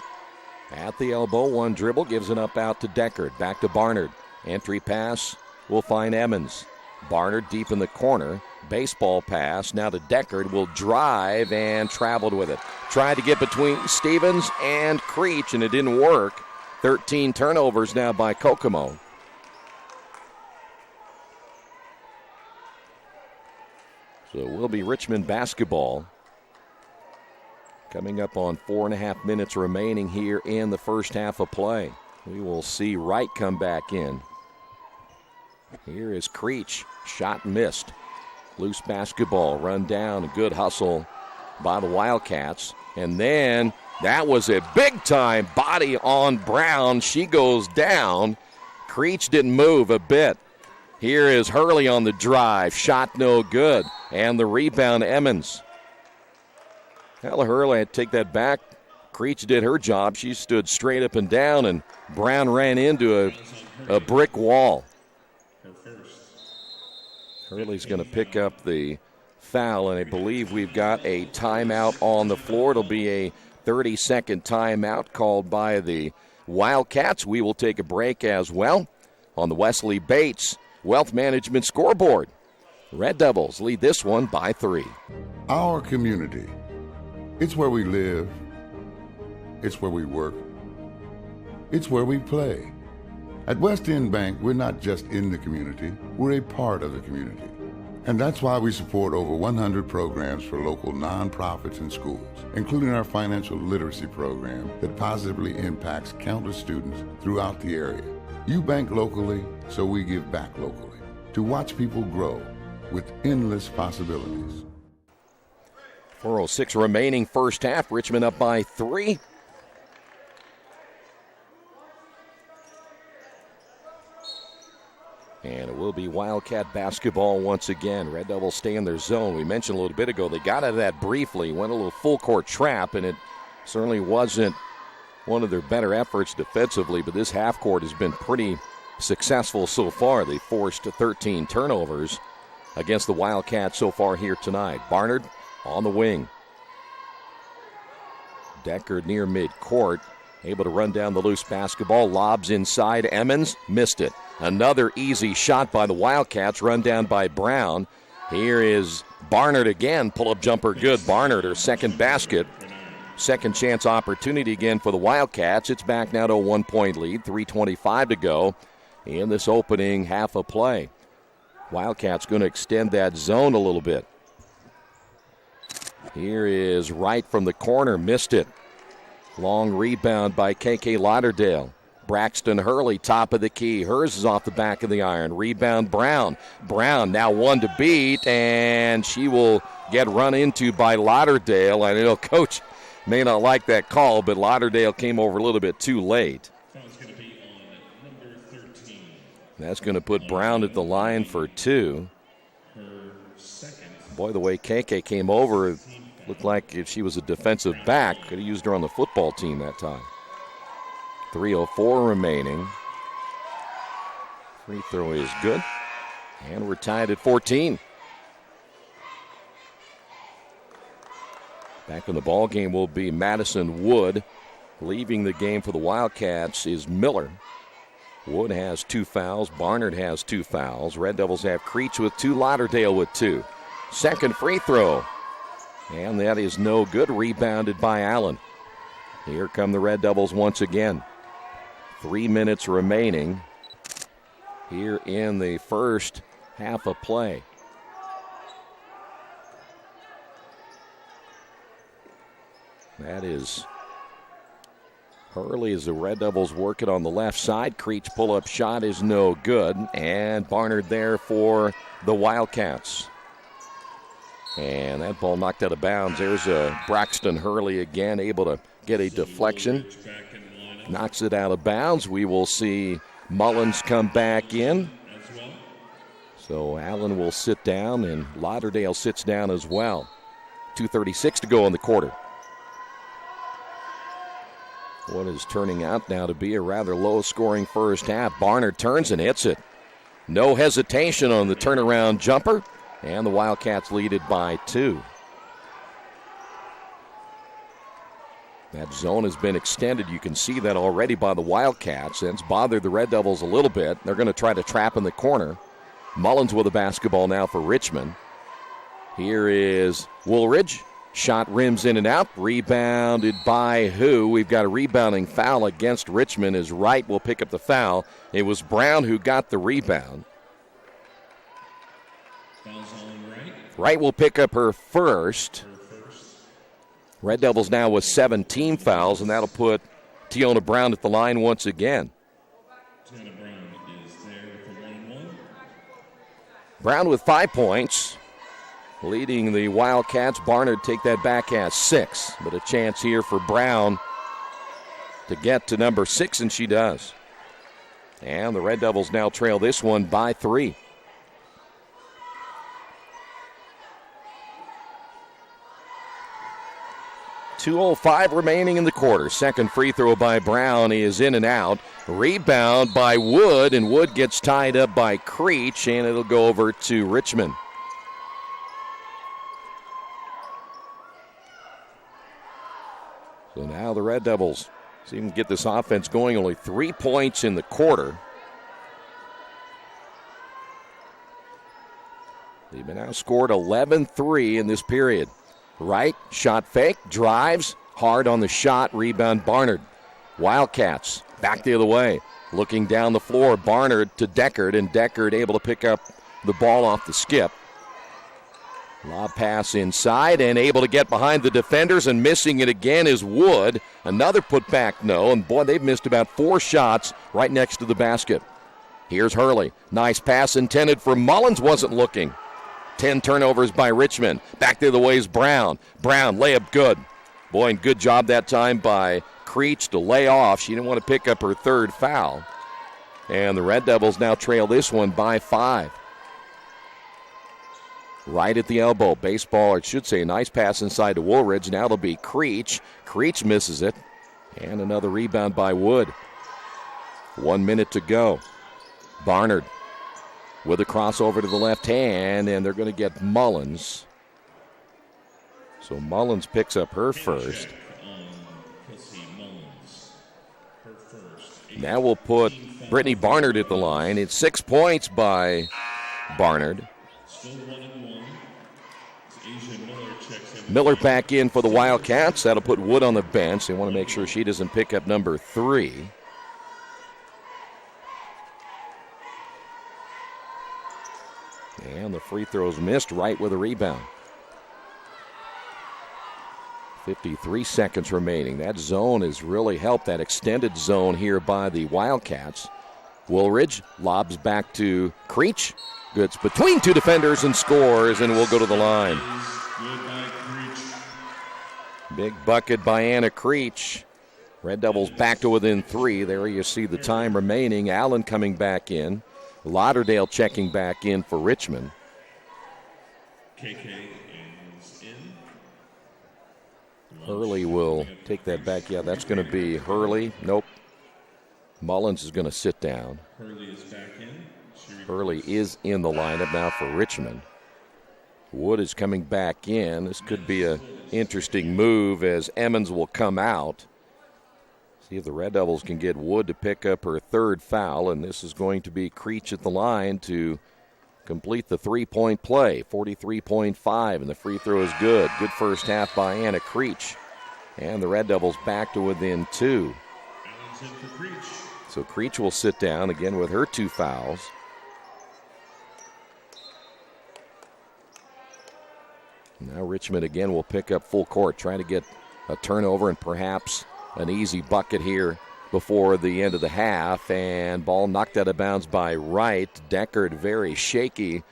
at the elbow, one dribble, gives it up out to Deckard. Back to Barnard. Entry pass will find Emmons. Barnard deep in the corner. Baseball pass now to Deckard, will drive and traveled with it. Tried to get between Stevens and Creech, and it didn't work. 13 turnovers now by Kokomo. So it will be Richmond basketball. Coming up on 4.5 minutes remaining here in the first half of play. We will see Wright come back in. Here is Creech. Shot missed. Loose basketball run down. A good hustle by the Wildcats. And then that was a big-time body on Brown. She goes down. Creech didn't move a bit. Here is Hurley on the drive. Shot no good. And the rebound, Emmons. Hella Hurley had to take that back. Creech did her job. She stood straight up and down, and Brown ran into a brick wall. Hurley's going to pick up the foul, and I believe we've got a timeout on the floor. It'll be a 30-second timeout called by the Wildcats. We will take a break as well on the Wesley Bates Wealth Management scoreboard. Red Devils lead this one by 3. Our community. It's where we live. It's where we work. It's where we play. At West End Bank, we're not just in the community, we're a part of the community. And that's why we support over 100 programs for local nonprofits and schools, including our financial literacy program that positively impacts countless students throughout the area. You bank locally, so we give back locally to watch people grow with endless possibilities. 4:06 remaining first half. Richmond up by 3. And it will be Wildcat basketball once again. Red Devils stay in their zone. We mentioned a little bit ago they got out of that briefly, went a little full-court trap, and it certainly wasn't one of their better efforts defensively, but this half-court has been pretty successful so far. They forced 13 turnovers against the Wildcats so far here tonight. Barnard on the wing. Deckard near midcourt, able to run down the loose basketball. Lobs inside. Emmons missed it. Another easy shot by the Wildcats, run down by Brown. Here is Barnard again. Pull-up jumper good. Barnard, her second basket. Second chance opportunity again for the Wildcats. It's back now to a 1-point lead. 3:25 to go in this opening half of play. Wildcats going to extend that zone a little bit. Here is Wright from the corner, missed it. Long rebound by KK Lauderdale. Braxton Hurley, top of the key. Hers is off the back of the iron. Rebound Brown. Brown now one to beat, and she will get run into by Lauderdale. I know Coach may not like that call, but Lauderdale came over a little bit too late. Foul's going to be on number 13. That's going to put Brown at the line for 2. Her second. Boy, the way KK came over, it looked like if she was a defensive back, could have used her on the football team that time. 3:04 remaining. Free throw is good. And we're tied at 14. Back in the ball game will be Madison Wood. Leaving the game for the Wildcats is Miller. Wood has 2 fouls. Barnard has 2 fouls. Red Devils have Creech with 2. Lauderdale with 2. Second free throw. And that is no good. Rebounded by Allen. Here come the Red Devils once again. 3 minutes remaining here in the first half of play. That is Hurley as the Red Devils working on the left side. Creech pull-up shot is no good. And Barnard there for the Wildcats. And that ball knocked out of bounds. There's Braxton Hurley again, able to get a deflection. Knocks it out of bounds. We will see Mullins come back in. So Allen will sit down, and Lauderdale sits down as well. 2:36 to go in the quarter. What is turning out now to be a rather low-scoring first half. Barnard turns and hits it. No hesitation on the turnaround jumper, and the Wildcats lead it by 2. That zone has been extended. You can see that already by the Wildcats. It's bothered the Red Devils a little bit. They're going to try to trap in the corner. Mullins with the basketball now for Richmond. Here is Woolridge. Shot rims in and out. Rebounded by who? We've got a rebounding foul against Richmond as Wright will pick up the foul. It was Brown who got the rebound. Foul's on Wright. Wright will pick up her first. Red Devils now with 17 fouls, and that'll put Tiona Brown at the line once again. Tiona Brown is there with the 1-1. Brown with 5 points, leading the Wildcats. Barnard take that back at 6, but a chance here for Brown to get to number 6, and she does. And the Red Devils now trail this one by 3. .205 remaining in the quarter. Second free throw by Brown is in and out. Rebound by Wood, and Wood gets tied up by Creech, and it'll go over to Richmond. So now the Red Devils see if they can get this offense going. Only 3 points in the quarter. They've been outscored 11-3 in this period. Wright, shot fake, drives, hard on the shot, rebound Barnard. Wildcats, back the other way. Looking down the floor, Barnard to Deckard, and Deckard able to pick up the ball off the skip. Lob pass inside, and able to get behind the defenders, and missing it again is Wood. Another putback, no, and boy, they've missed about 4 shots right next to the basket. Here's Hurley. Nice pass intended for Mullins, wasn't looking. 10 turnovers by Richmond. Back the other way is Brown. Brown, layup good. Boy, and good job that time by Creech to lay off. She didn't want to pick up her 3rd foul. And the Red Devils now trail this one by 5. Right at the elbow. Baseball, or it should say, nice pass inside to Woolridge. Now it'll be Creech. Creech misses it. And another rebound by Wood. 1 minute to go. Barnard with a crossover to the left hand, and they're going to get Mullins. So Mullins picks up her first. Now we'll put Brittany Barnard at the line. It's 6 points by Barnard. Miller back in for the Wildcats. That'll put Wood on the bench. They want to make sure she doesn't pick up number 3. And the free throw's missed. Right with a rebound. 53 seconds remaining. That zone has really helped, that extended zone here by the Wildcats. Woolridge lobs back to Creech. Goods between two defenders and scores, and will go to the line. Big bucket by Anna Creech. Red Devils back to within 3. There you see the time remaining. Allen coming back in. Lauderdale checking back in for Richmond. KK is in. Hurley will take that back. Yeah, that's going to be Hurley. Nope. Mullins is going to sit down. Hurley is back in. Hurley is in the lineup now for Richmond. Wood is coming back in. This could be an interesting move as Emmons will come out. See if the Red Devils can get Wood to pick up her third foul, and this is going to be Creech at the line to complete the three-point play. 43.5, and the free throw is good. Good first half by Anna Creech. And the Red Devils back to within 2. So Creech will sit down again with her 2 fouls. Now Richmond again will pick up full court, trying to get a turnover and perhaps an easy bucket here before the end of the half. And ball knocked out of bounds by Wright. Deckard very shaky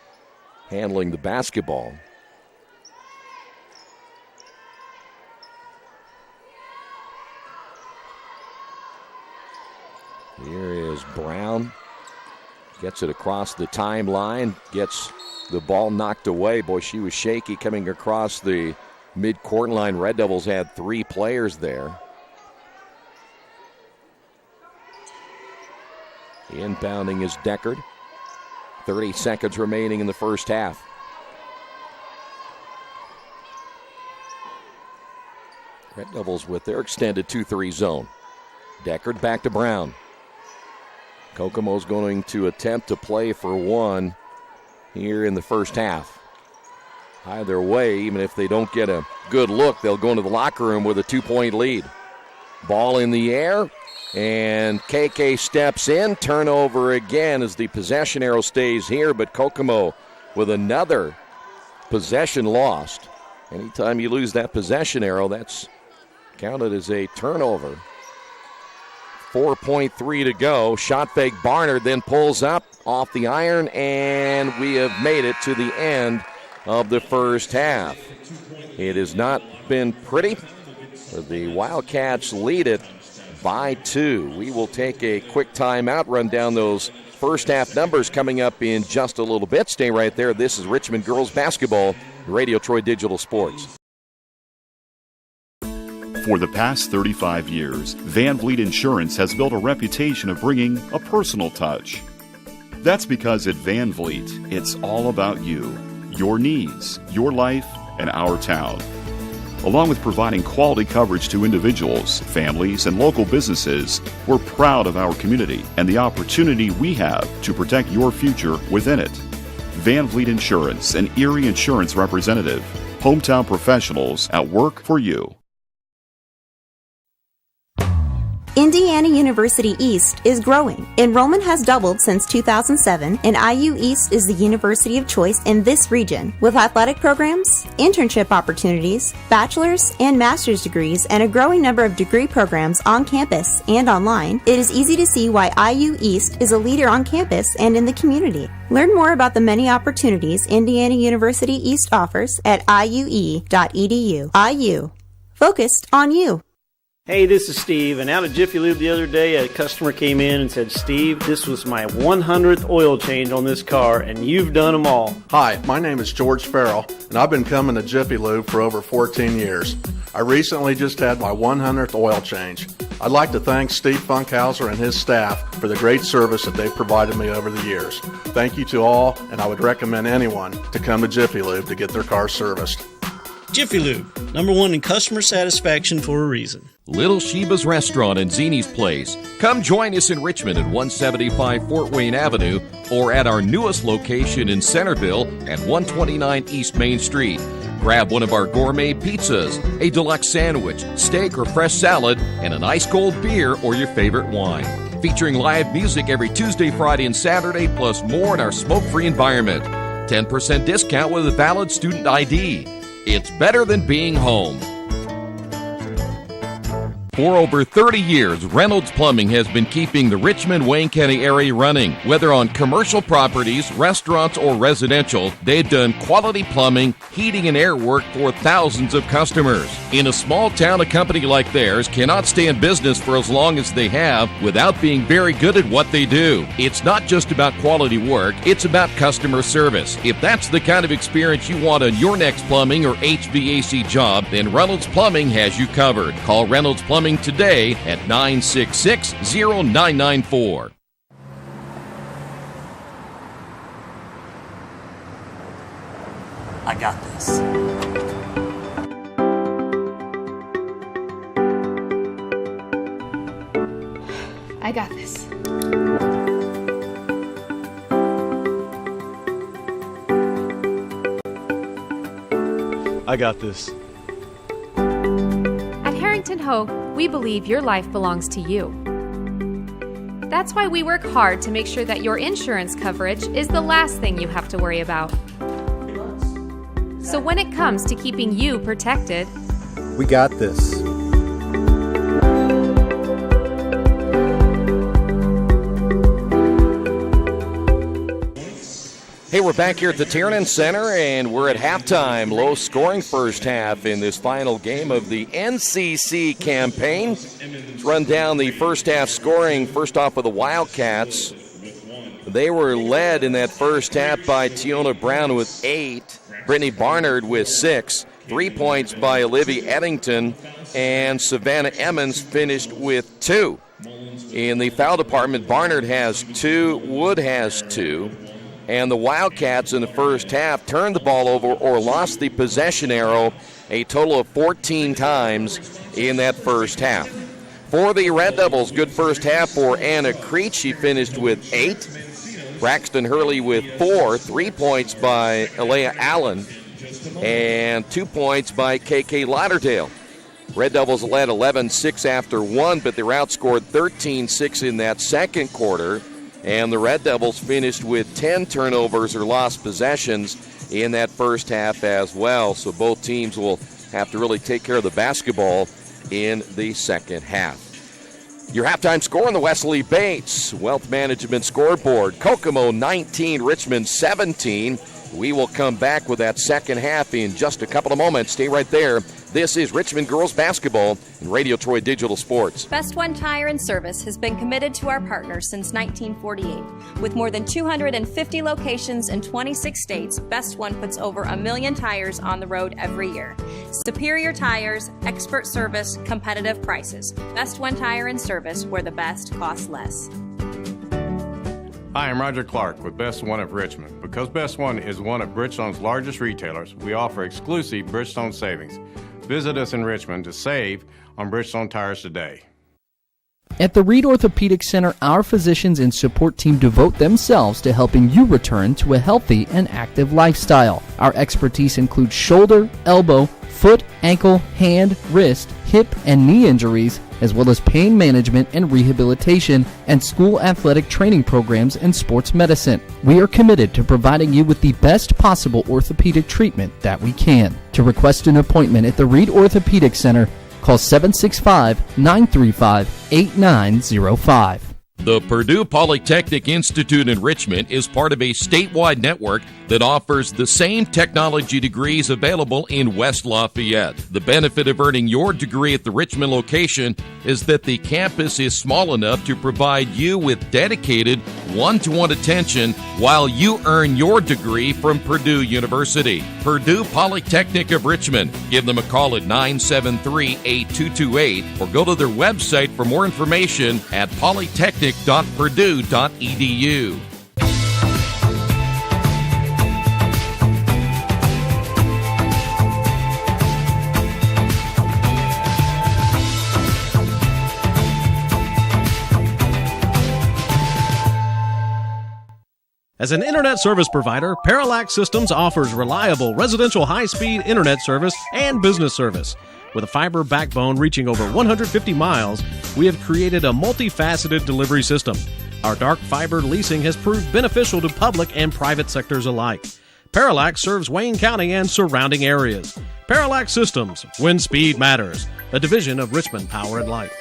handling the basketball. Here is Brown. Gets it across the timeline. Gets the ball knocked away. Boy, she was shaky coming across the mid-court line. Red Devils had 3 players there. Inbounding is Deckard. 30 seconds remaining in the first half. Red Devils with their extended 2-3 zone. Deckard back to Brown. Kokomo's going to attempt to play for one here in the first half. Either way, even if they don't get a good look, they'll go into the locker room with a 2-point lead. Ball in the air, and KK steps in. Turnover again as the possession arrow stays here, but Kokomo with another possession lost. Anytime you lose that possession arrow, that's counted as a turnover. 4.3 to go. Shot fake Barnard, then pulls up off the iron, and we have made it to the end of the first half. It has not been pretty. The Wildcats lead it by 2. We will take a quick timeout, run down those first half numbers coming up in just a little bit. Stay right there. This is Richmond Girls Basketball, Radio Troy Digital Sports. For the past 35 years, Van Vliet Insurance has built a reputation of bringing a personal touch. That's because at Van Vliet, it's all about you, your needs, your life, and our town. Along with providing quality coverage to individuals, families, and local businesses, we're proud of our community and the opportunity we have to protect your future within it. Van Vliet Insurance, an Erie Insurance representative. Hometown professionals at work for you. Indiana University East is growing. Enrollment has doubled since 2007, and IU East is the university of choice in this region. With athletic programs, internship opportunities, bachelor's and master's degrees, and a growing number of degree programs on campus and online, it is easy to see why IU East is a leader on campus and in the community. Learn more about the many opportunities Indiana University East offers at iue.edu. IU. Focused on you. Hey, this is Steve, and out at Jiffy Lube the other day, a customer came in and said, Steve, this was my 100th oil change on this car, and you've done them all. Hi, my name is George Farrell, and I've been coming to Jiffy Lube for over 14 years. I recently just had my 100th oil change. I'd like to thank Steve Funkhauser and his staff for the great service that they've provided me over the years. Thank you to all, and I would recommend anyone to come to Jiffy Lube to get their car serviced. Jiffy Lube, #1 in customer satisfaction for a reason. Little Sheba's Restaurant and Zini's Place. Come join us in Richmond at 175 Fort Wayne Avenue or at our newest location in Centerville at 129 East Main Street. Grab one of our gourmet pizzas, a deluxe sandwich, steak or fresh salad, and an ice cold beer or your favorite wine. Featuring live music every Tuesday, Friday, and Saturday, plus more in our smoke-free environment. 10% discount with a valid student ID. It's better than being home. For over 30 years, Reynolds Plumbing has been keeping the Richmond-Wayne County area running. Whether on commercial properties, restaurants, or residential, they've done quality plumbing, heating, and air work for thousands of customers. In a small town, a company like theirs cannot stay in business for as long as they have without being very good at what they do. It's not just about quality work, it's about customer service. If that's the kind of experience you want on your next plumbing or HVAC job, then Reynolds Plumbing has you covered. Call Reynolds Plumbing today at 966-0994. I got this. I got this. I got this. At Harrington Hogue, we believe your life belongs to you. That's why we work hard to make sure that your insurance coverage is the last thing you have to worry about. So when it comes to keeping you protected, We got this. Hey, we're back here at the Tiernan Center, and we're at halftime. Low-scoring first half in this final game of the NCC campaign. Let's run down the first half scoring. First off with the Wildcats. They were led in that first half by Tiona Brown with 8, Brittany Barnard with 6, 3 points by Olivia Eddington, and Savannah Emmons finished with 2. In the foul department, Barnard has 2, Wood has 2. And the Wildcats in the first half turned the ball over or lost the possession arrow a total of 14 times in that first half. For the Red Devils, good first half for Anna Creech. She finished with 8. Braxton Hurley with 4, 3 points by Alea Allen, and 2 points by KK Lauderdale. Red Devils led 11-6 after 1, but they were outscored 13-6 in that second quarter. And the Red Devils finished with 10 turnovers or lost possessions in that first half as well. So both teams will have to really take care of the basketball in the second half. Your halftime score on the Wesley Bates Wealth Management scoreboard. Kokomo 19, Richmond 17. We will come back with that second half in just a couple of moments. Stay right there. This is Richmond Girls Basketball and Radio Troy Digital Sports. Best One Tire and Service has been committed to our partners since 1948. With more than 250 locations in 26 states, Best One puts over 1 million tires on the road every year. Superior tires, expert service, competitive prices. Best One Tire and Service, where the best costs less. Hi, I'm Roger Clark with Best One of Richmond. Because Best One is one of Bridgestone's largest retailers, we offer exclusive Bridgestone savings. Visit us in Richmond to save on Bridgestone tires today. At the Reed Orthopedic Center, our physicians and support team devote themselves to helping you return to a healthy and active lifestyle. Our expertise includes shoulder, elbow, foot, ankle, hand, wrist, hip, and knee injuries, as well as pain management and rehabilitation and school athletic training programs and sports medicine. We are committed to providing you with the best possible orthopedic treatment that we can. To request an appointment at the Reed Orthopedic Center, call 765-935-8905. The Purdue Polytechnic Institute in Richmond is part of a statewide network that offers the same technology degrees available in West Lafayette. The benefit of earning your degree at the Richmond location is that the campus is small enough to provide you with dedicated one-to-one attention while you earn your degree from Purdue University. Purdue Polytechnic of Richmond. Give them a call at 973-8228 or go to their website for more information at polytechnic.purdue.edu. As an internet service provider, Parallax Systems offers reliable residential high-speed internet service and business service. With a fiber backbone reaching over 150 miles, we have created a multifaceted delivery system. Our dark fiber leasing has proved beneficial to public and private sectors alike. Parallax serves Wayne County and surrounding areas. Parallax Systems, when speed matters, a division of Richmond Power and Light.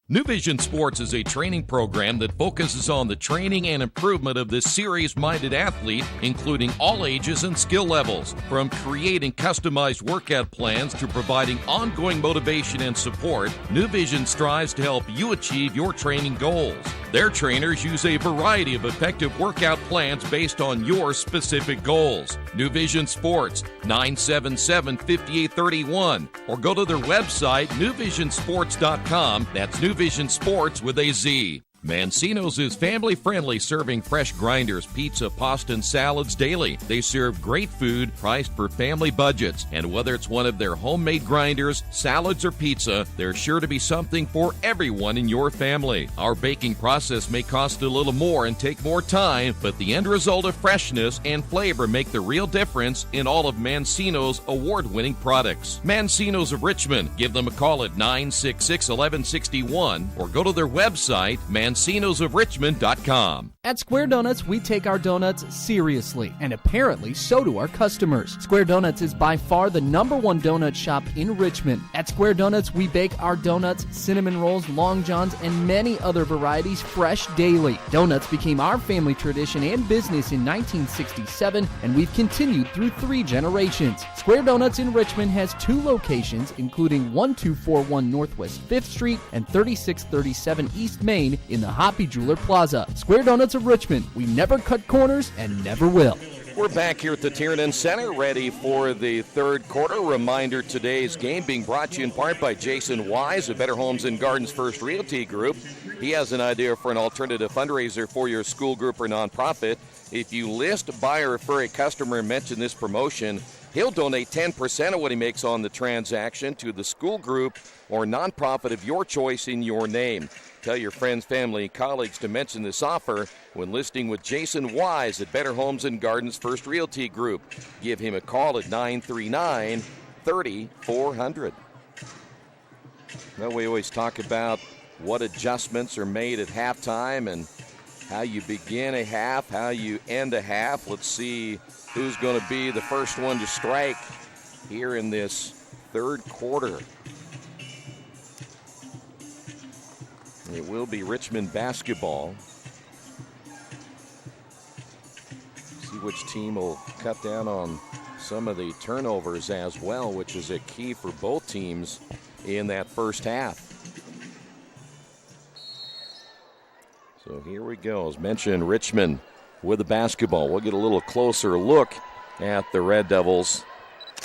New Vision Sports is a training program that focuses on the training and improvement of the serious-minded athlete, including all ages and skill levels. From creating customized workout plans to providing ongoing motivation and support, New Vision strives to help you achieve your training goals. Their trainers use a variety of effective workout plans based on your specific goals. New Vision Sports, 977-5831, or go to their website, newvisionsports.com. That's New Vision Sports with a Z. Mancino's is family-friendly, serving fresh grinders, pizza, pasta, and salads daily. They serve great food priced for family budgets. And whether it's one of their homemade grinders, salads, or pizza, there's sure to be something for everyone in your family. Our baking process may cost a little more and take more time, but the end result of freshness and flavor make the real difference in all of Mancino's award-winning products. Mancino's of Richmond. Give them a call at 966-1161 or go to their website, mancinosofrichmond.com. At Square Donuts, we take our donuts seriously, and apparently so do our customers. Square Donuts is by far the #1 donut shop in Richmond. At Square Donuts, we bake our donuts, cinnamon rolls, long johns, and many other varieties fresh daily. Donuts became our family tradition and business in 1967, and we've continued through 3 generations. Square Donuts in Richmond has 2 locations, including 1241 Northwest 5th Street and 3637 East Main in the Hoppy Jeweler Plaza. Square Donuts of Richmond. We never cut corners and never will. We're back here at the Tiernan Center, ready for the third quarter. Reminder, today's game being brought to you in part by Jason Wise of Better Homes and Gardens First Realty Group. He has an idea for an alternative fundraiser for your school group or nonprofit. If you list, buy, or refer a customer and mention this promotion, he'll donate 10% of what he makes on the transaction to the school group or nonprofit of your choice in your name. Tell your friends, family, and colleagues to mention this offer when listing with Jason Wise at Better Homes and Gardens First Realty Group. Give him a call at 939-3400. Well, we always talk about what adjustments are made at halftime and how you begin a half, how you end a half. Let's see who's going to be the first one to strike here in this third quarter. It will be Richmond basketball. See which team will cut down on some of the turnovers as well, which is a key for both teams in that first half. So here we go. As mentioned, Richmond with the basketball. We'll get a little closer look at the Red Devils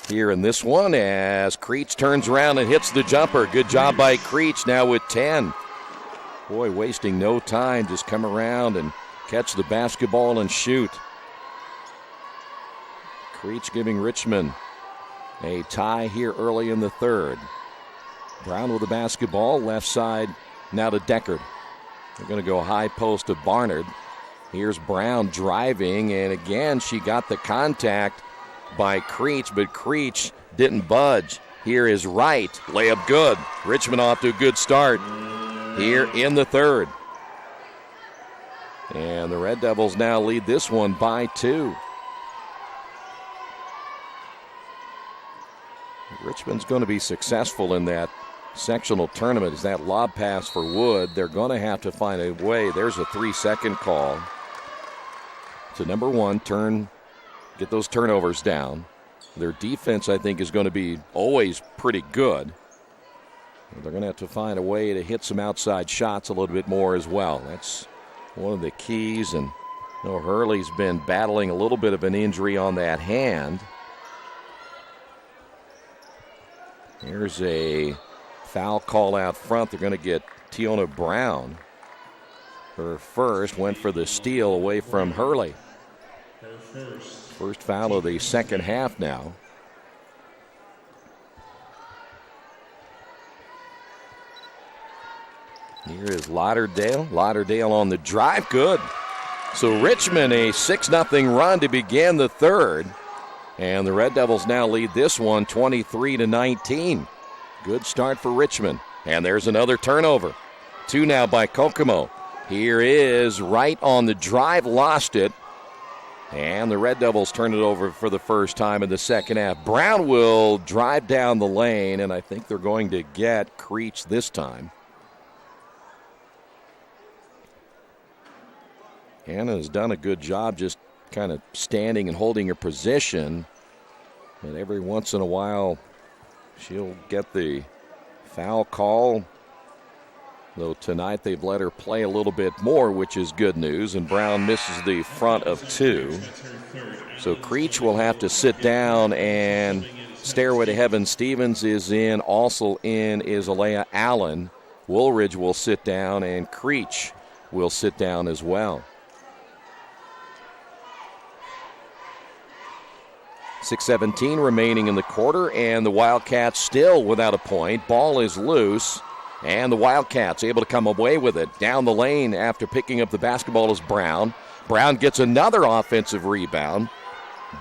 here in this one as Creech turns around and hits the jumper. Good job by Creech, now with 10. Boy, wasting no time, just come around and catch the basketball and shoot. Creech giving Richmond a tie here early in the third. Brown with the basketball, left side now to Deckard. They're going to go high post to Barnard. Here's Brown driving, and again she got the contact by Creech, but Creech didn't budge. Here is Wright, layup good. Richmond off to a good start here in the third. And the Red Devils now lead this one by 2. Richmond's going to be successful in that sectional tournament. As that lob pass for Wood, they're going to have to find a way. There's a 3-second call to number one, get those turnovers down. Their defense, I think, is going to be always pretty good. They're going to have to find a way to hit some outside shots a little bit more as well. That's one of the keys. And Hurley's been battling a little bit of an injury on that hand. Here's a foul call out front. They're going to get Tiona Brown. Her first, went for the steal away from Hurley. First foul of the second half now. Here is Lauderdale. Lauderdale on the drive. Good. So Richmond a 6-0 run to begin the third. And the Red Devils now lead this one 23-19. Good start for Richmond. And there's another turnover. 2 now by Kokomo. Here is Wright on the drive, lost it. And the Red Devils turn it over for the first time in the second half. Brown will drive down the lane, and I think they're going to get Creech this time. Hannah has done a good job just kind of standing and holding her position. And every once in a while, she'll get the foul call. Though tonight they've let her play a little bit more, which is good news. And Brown misses the front of 2. So Creech will have to sit down, and Stairway to Heaven Stevens is in. Also in is Alea Allen. Woolridge will sit down, and Creech will sit down as well. 6:17 remaining in the quarter, and the Wildcats still without a point. Ball is loose, and the Wildcats able to come away with it. Down the lane after picking up the basketball is Brown. Brown gets another offensive rebound.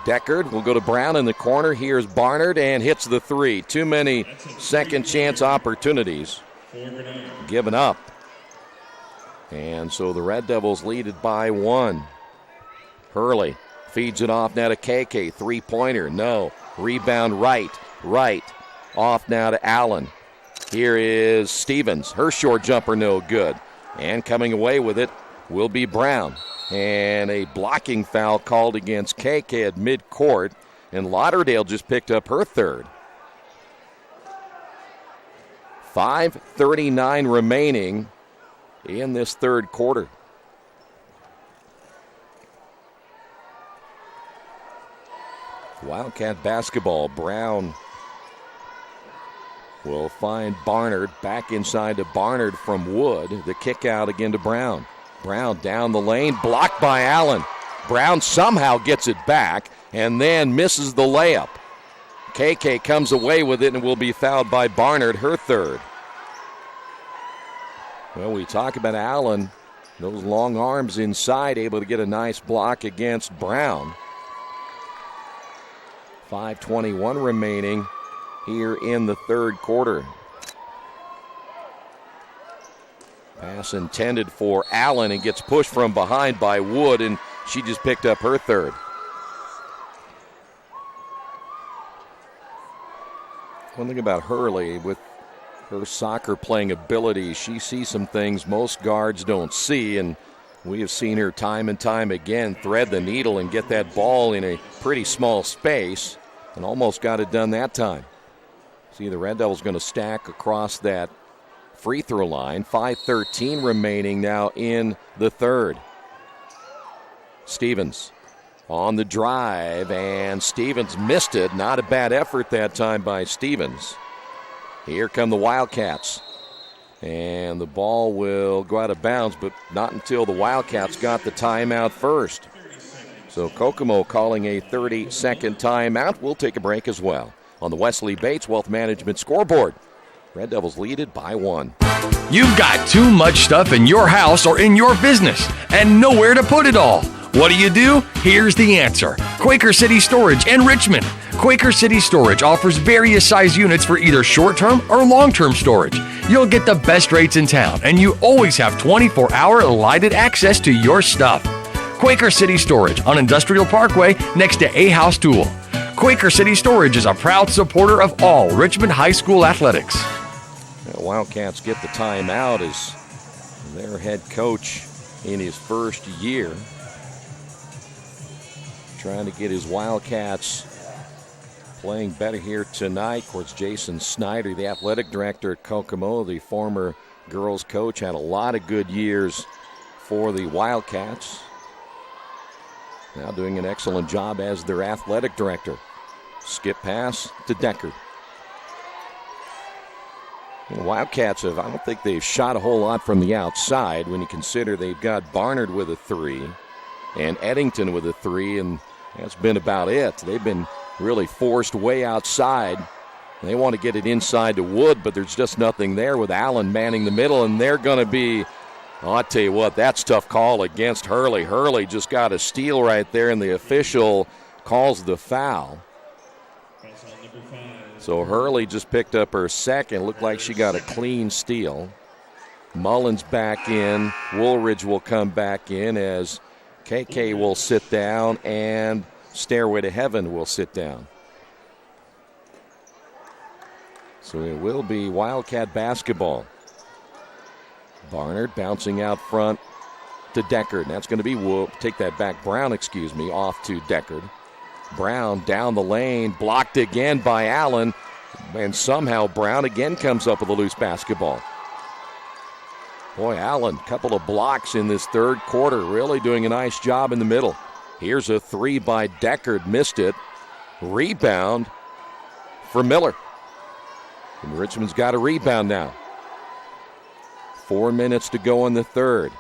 Deckard will go to Brown in the corner. Here's Barnard and hits the 3. Too many second chance opportunities given up. And so the Red Devils lead it by 1. Hurley feeds it off now to KK. 3-pointer, no. Rebound Wright. Wright off now to Allen. Here is Stevens. Her short jumper no good. And coming away with it will be Brown. And a blocking foul called against KK at midcourt. And Lauderdale just picked up her third. 5:39 remaining in this third quarter. Wildcat basketball. Brown will find Barnard. Back inside to Barnard from Wood. The kick out again to Brown. Brown down the lane. Blocked by Allen. Brown somehow gets it back and then misses the layup. KK comes away with it and will be fouled by Barnard, her third. Well, we talk about Allen. Those long arms inside, able to get a nice block against Brown. 5:21 remaining here in the third quarter. Pass intended for Allen and gets pushed from behind by Wood, and she just picked up her third. One thing about Hurley, with her soccer playing ability, she sees some things most guards don't see, and we have seen her time and time again thread the needle and get that ball in a pretty small space, and almost got it done that time. See, the Red Devils going to stack across that free throw line. 5:13 remaining now in the third. Stevens on the drive, and Stevens missed it. Not a bad effort that time by Stevens. Here come the Wildcats. And the ball will go out of bounds, but not until the Wildcats got the timeout first. So Kokomo calling a 30-second timeout. We'll take a break as well. On the Wesley Bates Wealth Management scoreboard, Red Devils lead it by 1. You've got too much stuff in your house or in your business and nowhere to put it all. What do? Here's the answer. Quaker City Storage in Richmond. Quaker City Storage offers various size units for either short-term or long-term storage. You'll get the best rates in town, and you always have 24-hour lighted access to your stuff. Quaker City Storage on Industrial Parkway next to A House Tool. Quaker City Storage is a proud supporter of all Richmond High School athletics. The Wildcats get the timeout as their head coach in his first year. trying to get his Wildcats playing better here tonight. Of course, Jason Snyder, the athletic director at Kokomo, the former girls coach, had a lot of good years for the Wildcats. Now doing an excellent job as their athletic director. Skip pass to Deckard. The Wildcats I don't think they've shot a whole lot from the outside when you consider they've got Barnard with a 3 and Eddington with a 3, and that's been about it. They've been really forced way outside. They want to get it inside to Wood, but there's just nothing there with Allen manning the middle, and they're going to be, I'll tell you what, that's a tough call against Hurley. Hurley just got a steal right there, and the official calls the foul. So Hurley just picked up her second. Looked like she got a clean steal. Mullins back in. Woolridge will come back in as KK will sit down and Stairway to Heaven will sit down. So it will be Wildcat basketball. Barnard bouncing out front to Deckard. That's going to be take that back. Brown, off to Deckard. Brown down the lane, blocked again by Allen, and somehow Brown again comes up with a loose basketball. Boy, Allen, couple of blocks in this third quarter, really doing a nice job in the middle. Here's a 3 by Deckard, missed it. Rebound for Miller. And Richmond's got a rebound now. 4 minutes to go in the third.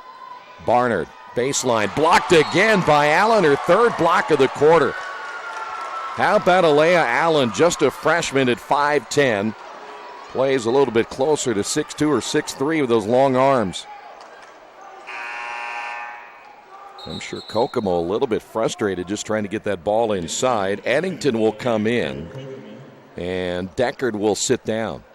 Barnard, baseline, blocked again by Allen, her third block of the quarter. How about Alea Allen, just a freshman at 5'10", plays a little bit closer to 6'2" or 6'3" with those long arms. I'm sure Kokomo a little bit frustrated just trying to get that ball inside. Eddington will come in, and Deckard will sit down.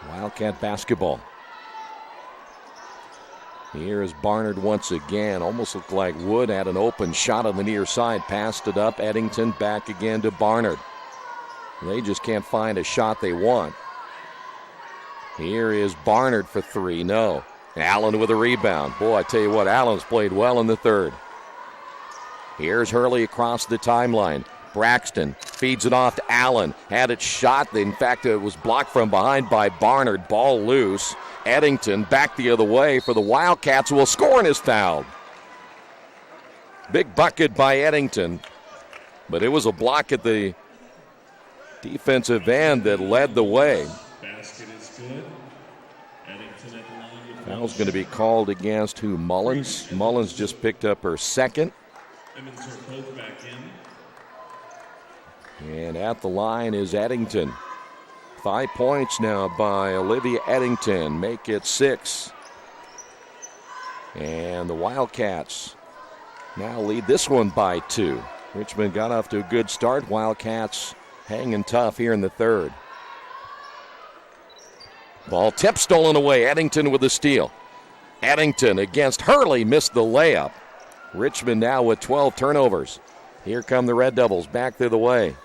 Wildcat basketball. Here is Barnard once again. Almost looked like Wood had an open shot on the near side. Passed it up. Eddington back again to Barnard. They just can't find a shot they want. Here is Barnard for 3. No. Allen with a rebound. Boy, I tell you what, Allen's played well in the third. Here's Hurley across the timeline. Braxton feeds it off to Allen. Had it shot. In fact, it was blocked from behind by Barnard. Ball loose. Eddington back the other way for the Wildcats, who will score and is fouled. Big bucket by Eddington, but it was a block at the defensive end that led the way. Basket is good. Eddington at the line. Foul's going to be called against who? Mullins. Mullins just picked up her second. Emmons are both back in. And at the line is Eddington. 5 points now by Olivia Eddington. Make it 6. And the Wildcats now lead this one by 2. Richmond got off to a good start. Wildcats hanging tough here in the third. Ball tip stolen away. Eddington with the steal. Eddington against Hurley, missed the layup. Richmond now with 12 turnovers. Here come the Red Devils back the other way.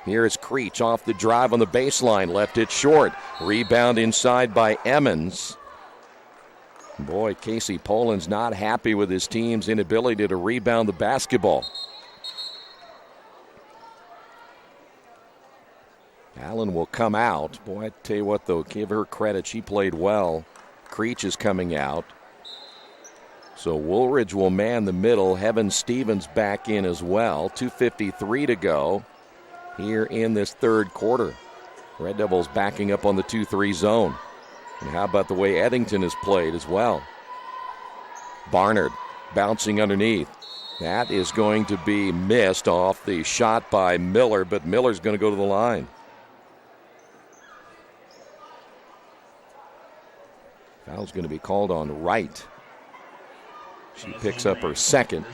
Here is Creech off the drive on the baseline. Left it short. Rebound inside by Emmons. Boy, Casey Poland's not happy with his team's inability to rebound the basketball. Allen will come out. Boy, I tell you what, though, give her credit. She played well. Creech is coming out. So Woolridge will man the middle. Heaven Stevens back in as well. 2:53 to go here in this third quarter. Red Devils backing up on the 2-3 zone. And how about the way Eddington has played as well? Barnard bouncing underneath. That is going to be missed off the shot by Miller, but Miller's going to go to the line. Foul's going to be called on Wright. She picks up her second.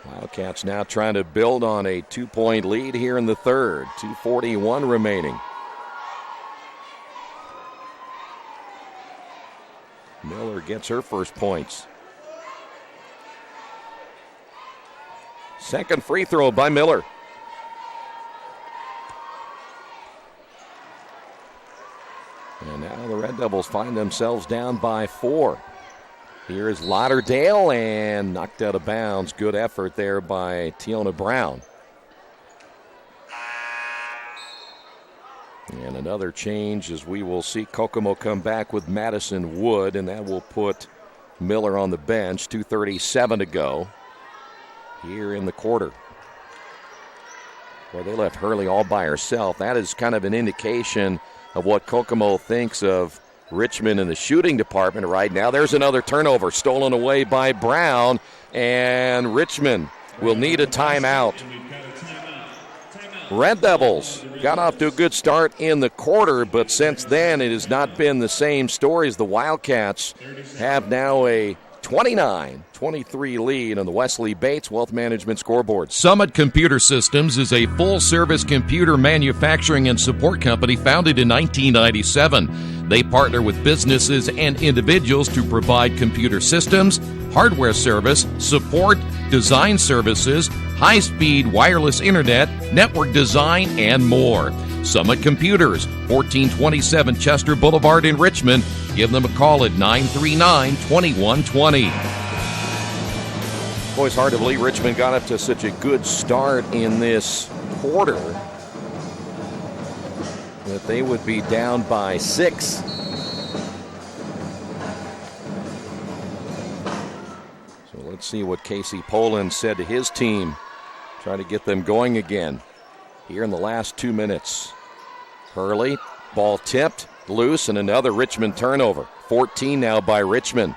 Wildcats now trying to build on a 2-point lead here in the third. 2:41 remaining. Miller gets her first points. Second free throw by Miller. And Red Devils find themselves down by 4. Here is Lauderdale and knocked out of bounds. Good effort there by Tiona Brown. And another change as we will see Kokomo come back with Madison Wood, and that will put Miller on the bench. 2:37 to go here in the quarter. Well, they left Hurley all by herself. That is kind of an indication of what Kokomo thinks of Richmond in the shooting department right now. There's another turnover stolen away by Brown, and Richmond will need a timeout. Red Devils got off to a good start in the quarter, but since then it has not been the same story as the Wildcats have now a 29-23 lead on the Wesley Bates Wealth Management scoreboard. Summit Computer Systems is a full-service computer manufacturing and support company founded in 1997. They partner with businesses and individuals to provide computer systems, hardware service, support, design services, high-speed wireless internet, network design, and more. Summit Computers, 1427 Chester Boulevard in Richmond. Give them a call at 939-2120. Boy, it's hard to believe Richmond got up to such a good start in this quarter that they would be down by 6. So let's see what Casey Poland said to his team. Try to get them going again here in the last 2 minutes. Hurley, ball tipped, loose, and another Richmond turnover. 14 now by Richmond.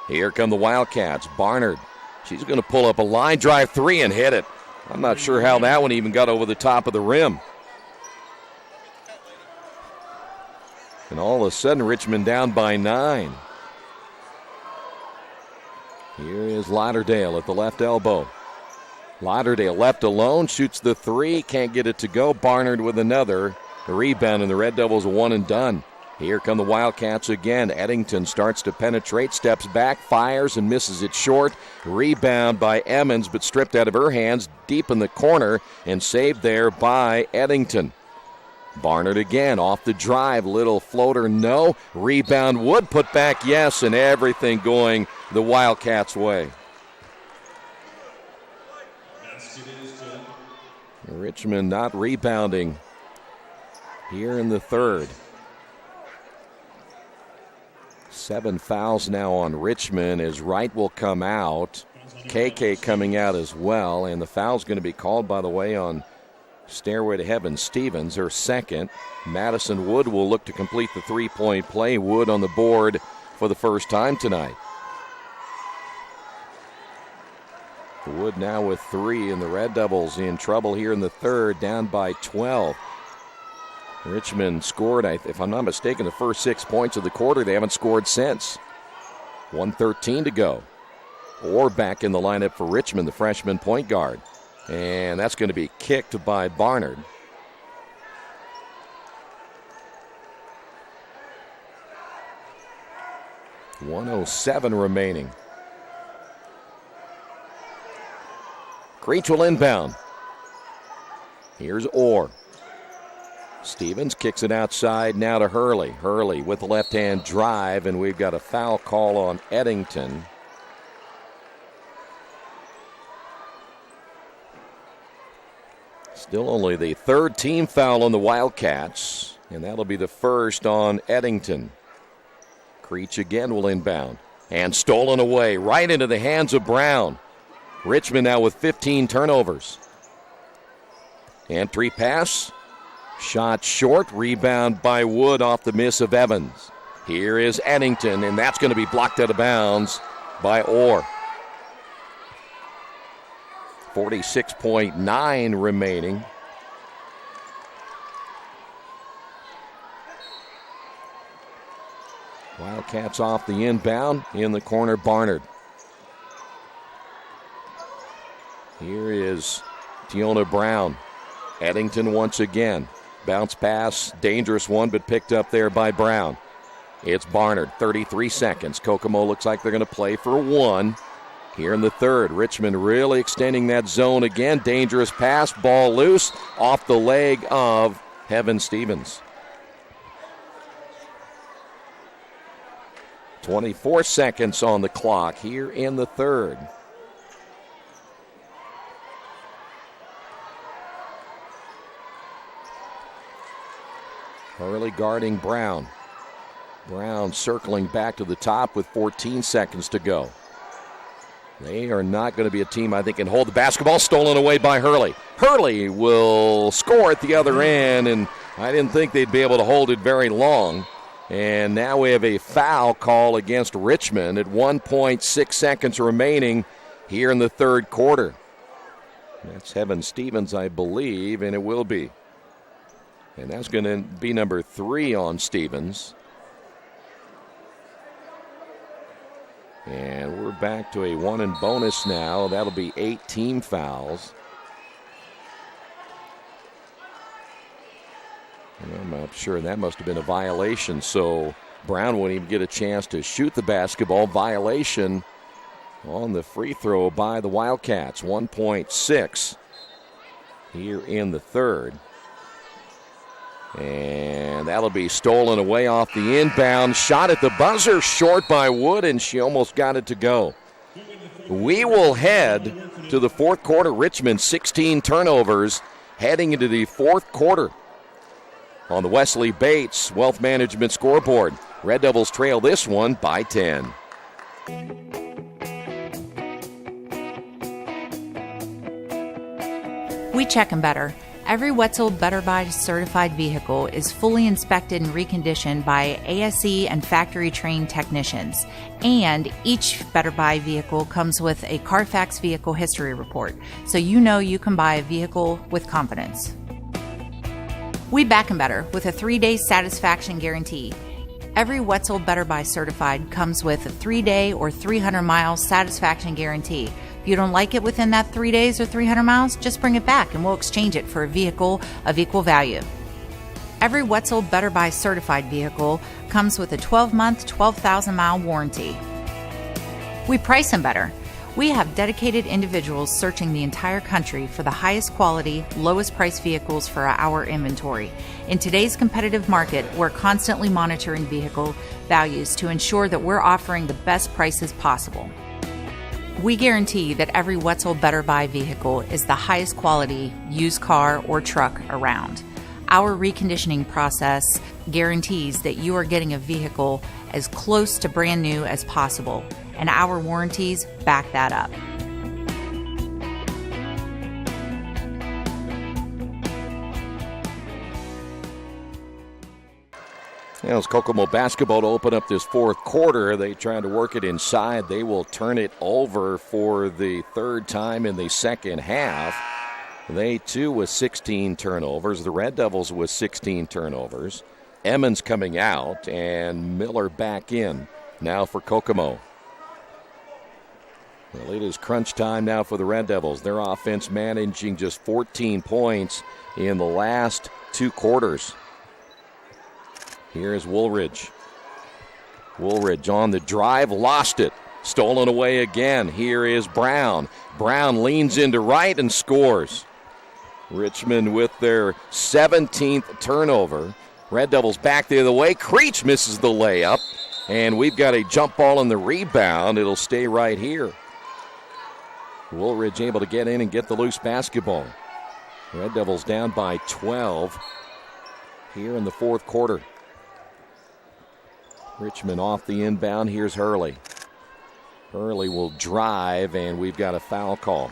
Here come the Wildcats. Barnard, she's going to pull up a line drive 3 and hit it. I'm not sure how that one even got over the top of the rim. And all of a sudden, Richmond down by 9. Here is Lauderdale at the left elbow. Lauderdale left alone, shoots the 3, can't get it to go. Barnard with another. The rebound, and the Red Devils a one and done. Here come the Wildcats again. Eddington starts to penetrate, steps back, fires, and misses it short. Rebound by Emmons, but stripped out of her hands deep in the corner and saved there by Eddington. Barnard again off the drive. Little floater, no. Rebound, Wood put back, yes, and everything going the Wildcats' way. Richmond not rebounding here in the third. 7 fouls now on Richmond as Wright will come out. KK coming out as well, and the foul's going to be called, by the way, on Stairway to Heaven Stevens, her second. Madison Wood will look to complete the three-point play. Wood on the board for the first time tonight. Wood now with 3, and the Red Devils in trouble here in the third, down by 12. Richmond scored, if I'm not mistaken, the first 6 points of the quarter. They haven't scored since. 1:13 to go. Orr back in the lineup for Richmond, the freshman point guard. And that's going to be kicked by Barnard. .107 remaining. Creech will inbound. Here's Orr. Stevens kicks it outside now to Hurley. Hurley with the left-hand drive, and we've got a foul call on Eddington. Still only the third team foul on the Wildcats, and that'll be the first on Eddington. Creech again will inbound, and stolen away right into the hands of Brown. Richmond now with 15 turnovers. Entry pass. Shot short. Rebound by Wood off the miss of Evans. Here is Eddington, and that's going to be blocked out of bounds by Orr. 46.9 remaining. Wildcats off the inbound. In the corner, Barnard. Here is Tiona Brown. Eddington once again. Bounce pass, dangerous one, but picked up there by Brown. It's Barnard, 33 seconds. Kokomo looks like they're going to play for 1 here in the third. Richmond really extending that zone again. Dangerous pass, ball loose, off the leg of Heaven Stevens. 24 seconds on the clock here in the third. Hurley guarding Brown. Brown circling back to the top with 14 seconds to go. They are not going to be a team, I think, can hold the basketball. Stolen away by Hurley. Hurley will score at the other end, and I didn't think they'd be able to hold it very long. And now we have a foul call against Richmond at 1.6 seconds remaining here in the third quarter. That's Heaven Stevens, I believe, and it will be. And that's going to be number 3 on Stevens. And we're back to a 1 and bonus now. That'll be 8 team fouls. And I'm not sure that must have been a violation. So Brown wouldn't even get a chance to shoot the basketball. Violation on the free throw by the Wildcats. 1.6 here in the third. And that'll be stolen away off the inbound. Shot at the buzzer, short by Wood, and she almost got it to go. We will head to the fourth quarter. Richmond 16 turnovers heading into the fourth quarter. On the Wesley Bates Wealth Management scoreboard, Red Devils trail this one by 10. We check them better. Every Wetzel Better Buy certified vehicle is fully inspected and reconditioned by ASE and factory-trained technicians. And each Better Buy vehicle comes with a Carfax vehicle history report, so you know you can buy a vehicle with confidence. We back 'em better with a 3-day satisfaction guarantee. Every Wetzel Better Buy certified comes with a 3-day or 300-mile satisfaction guarantee. If you don't like it within that 3 days or 300 miles, just bring it back and we'll exchange it for a vehicle of equal value. Every Wetzel Better Buy certified vehicle comes with a 12-month, 12,000-mile warranty. We price them better. We have dedicated individuals searching the entire country for the highest quality, lowest price vehicles for our inventory. In today's competitive market, we're constantly monitoring vehicle values to ensure that we're offering the best prices possible. We guarantee that every Wetzel Better Buy vehicle is the highest quality used car or truck around. Our reconditioning process guarantees that you are getting a vehicle as close to brand new as possible, and our warranties back that up. Now it's Kokomo basketball to open up this fourth quarter. They trying to work it inside. They will turn it over for the third time in the second half. They too with 16 turnovers. The Red Devils with 16 turnovers. Emmons coming out and Miller back in now for Kokomo. Well, it is crunch time now for the Red Devils. Their offense managing just 14 points in the last 2 quarters. Here's Woolridge. Woolridge on the drive, lost it. Stolen away again. Here is Brown. Brown leans into right and scores. Richmond with their 17th turnover. Red Devils back the other way. Creech misses the layup. And we've got a jump ball in the rebound. It'll stay right here. Woolridge able to get in and get the loose basketball. Red Devils down by 12 here in the fourth quarter. Richmond off the inbound. Here's Hurley. Hurley will drive, and we've got a foul call.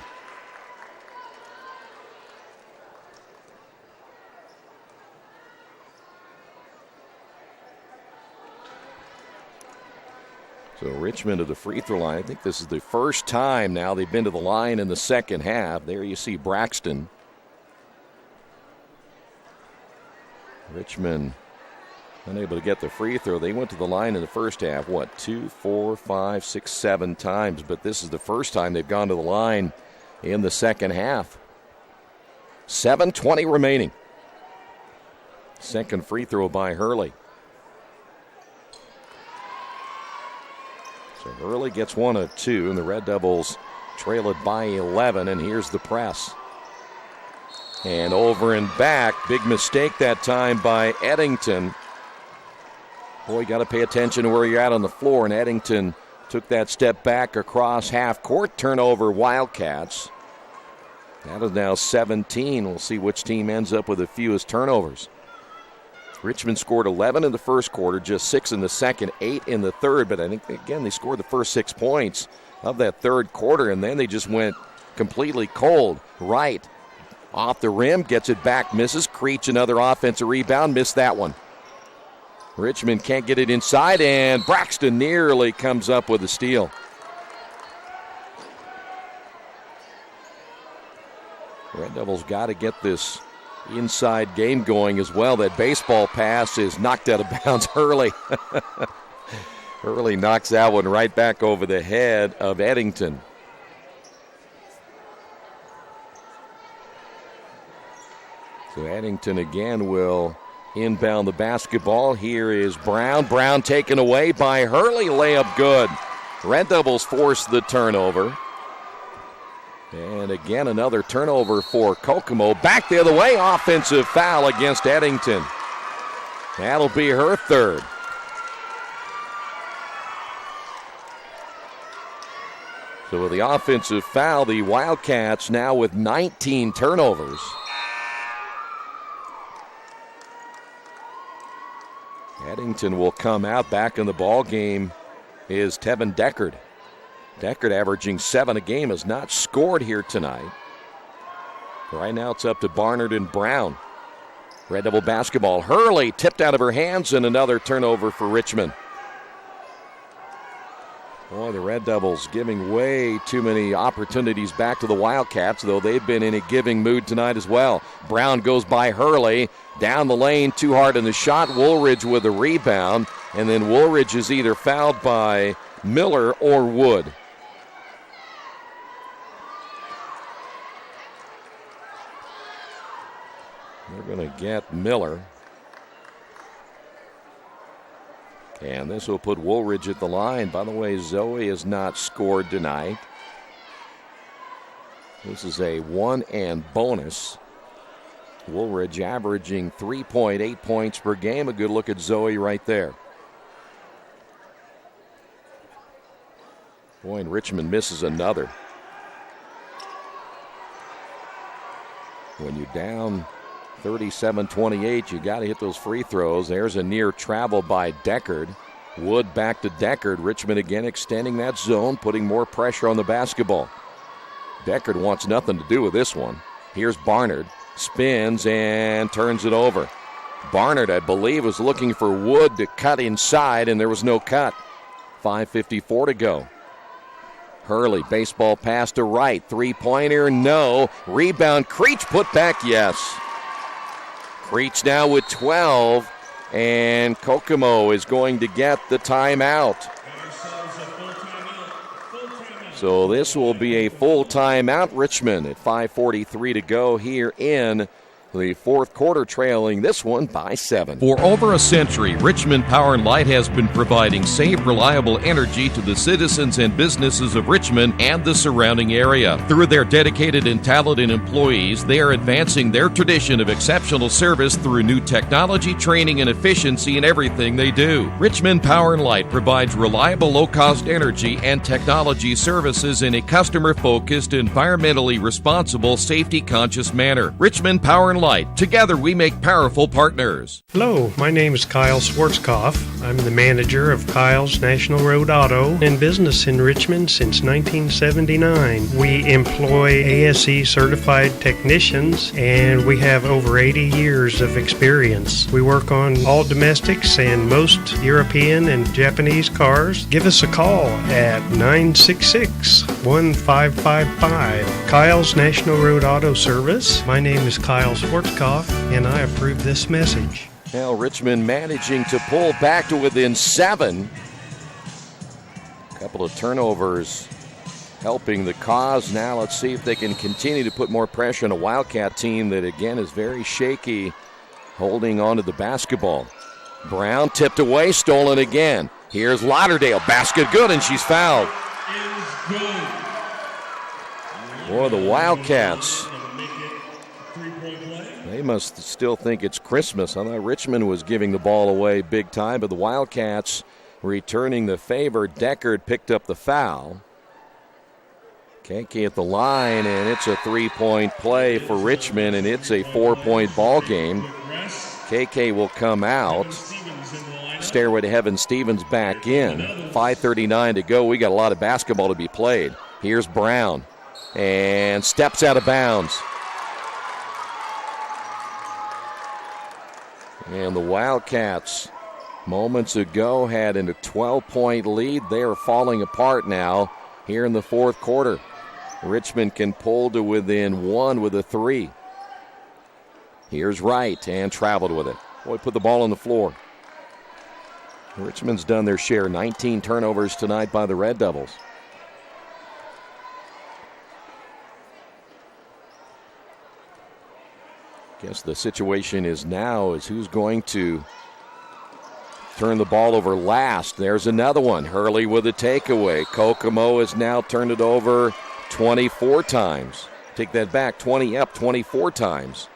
So Richmond to the free throw line. I think this is the first time now they've been to the line in the second half. There you see Braxton. Richmond unable to get the free throw. They went to the line in the first half, 2, 4, 5, 6, 7 times. But this is the first time they've gone to the line in the second half. 7:20 remaining. Second free throw by Hurley. So Hurley gets 1 of 2, and the Red Devils trail it by 11, and here's the press. And over and back, big mistake that time by Eddington. Boy, got to pay attention to where you're at on the floor, and Eddington took that step back across half court. Turnover, Wildcats. That is now 17. We'll see which team ends up with the fewest turnovers. Richmond scored 11 in the first quarter, just 6 in the second, 8 in the third. But I think, again, they scored the first 6 points of that third quarter, and then they just went completely cold. Wright off the rim, gets it back, misses. Creech, another offensive rebound, missed that one. Richmond can't get it inside, and Braxton nearly comes up with a steal. Red Devils got to get this inside game going as well. That baseball pass is knocked out of bounds early. Hurley knocks that one right back over the head of Eddington. So Eddington again will inbound the basketball. Here is Brown. Brown taken away by Hurley. Layup good. Red Devils force the turnover. And again, another turnover for Kokomo. Back the other way. Offensive foul against Eddington. That'll be her third. So with the offensive foul, the Wildcats now with 19 turnovers. Eddington will come out. Back in the ball game is Tevin Deckard. Deckard, averaging 7 a game, has not scored here tonight. Right now it's up to Barnard and Brown. Red Devil basketball. Hurley tipped out of her hands, and another turnover for Richmond. Boy, the Red Devils giving way too many opportunities back to the Wildcats, though they've been in a giving mood tonight as well. Brown goes by Hurley. Down the lane, too hard in the shot. Woolridge with a rebound, and then Woolridge is either fouled by Miller or Wood. They're going to get Miller. And this will put Woolridge at the line. By the way, Zoe has not scored tonight. This is a 1 and bonus. Woolridge averaging 3.8 points per game. A good look at Zoe right there. Boy, and Richmond misses another. When you're down 37-28, you got to hit those free throws. There's a near travel by Deckard. Wood back to Deckard. Richmond again extending that zone, putting more pressure on the basketball. Deckard wants nothing to do with this one. Here's Barnard. Spins and turns it over. Barnard, I believe, was looking for Wood to cut inside, and there was no cut. 5:54 to go. Hurley, baseball pass to Wright. Three-pointer, no. Rebound, Creech put back, yes. Creech now with 12, and Kokomo is going to get the timeout. So this will be a full timeout. Richmond at 5:43 to go here in the fourth quarter, trailing this one by 7. For over a century, Richmond Power and Light has been providing safe, reliable energy to the citizens and businesses of Richmond and the surrounding area. Through their dedicated and talented employees, they are advancing their tradition of exceptional service through new technology, training, and efficiency in everything they do. Richmond Power and Light provides reliable, low-cost energy and technology services in a customer-focused, environmentally responsible, safety-conscious manner. Richmond Power and Light. Together we make powerful partners. Hello, my name is Kyle Schwarzkopf. I'm the manager of Kyle's National Road Auto and business in Richmond since 1979. We employ ASE certified technicians and we have over 80 years of experience. We work on all domestics and most European and Japanese cars. Give us a call at 966-1555. Kyle's National Road Auto Service. My name is Kyle Schwarzkopf, and I approve this message. Now Richmond managing to pull back to within 7. A couple of turnovers helping the cause. Now let's see if they can continue to put more pressure on a Wildcat team that again is very shaky, holding on to the basketball. Brown tipped away, stolen again. Here's Lauderdale, basket good, and she's fouled. Boy, the Wildcats. They must still think it's Christmas. I thought Richmond was giving the ball away big time, but the Wildcats returning the favor. Deckard picked up the foul. KK at the line, and it's a three-point play for Richmond, and it's a 4-point ball game. KK will come out. Stairway to Heaven, Stevens back in. 5:39 to go. We got a lot of basketball to be played. Here's Brown, and steps out of bounds. And the Wildcats moments ago had a 12-point lead. They are falling apart now here in the fourth quarter. Richmond can pull to within one with a three. Here's Wright, and traveled with it. Boy, put the ball on the floor. Richmond's done their share. 19 turnovers tonight by the Red Devils. Guess the situation is now is who's going to turn the ball over last. There's another one. Hurley with a takeaway. Kokomo has now turned it over 24 times. Take that back, 24 times.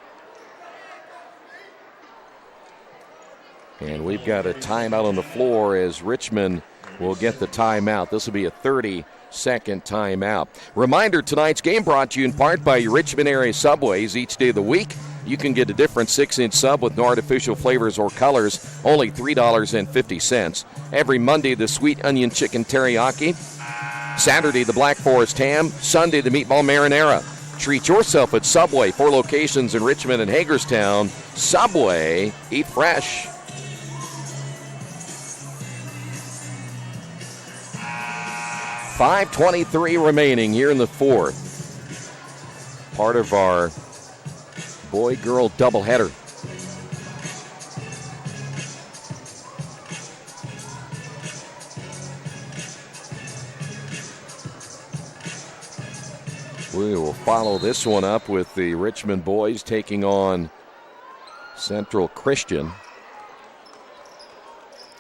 And we've got a timeout on the floor as Richmond will get the timeout. This will be a 30-second timeout. Reminder, tonight's game brought to you in part by your Richmond area Subways. Each day of the week, you can get a different 6-inch sub with no artificial flavors or colors, only $3.50. Every Monday, the sweet onion chicken teriyaki. Saturday, the Black Forest ham. Sunday, the meatball marinara. Treat yourself at Subway. 4 locations in Richmond and Hagerstown. Subway, eat fresh. .5:23 remaining here in the fourth. Part of our boy-girl doubleheader. We will follow this one up with the Richmond boys taking on Central Christian.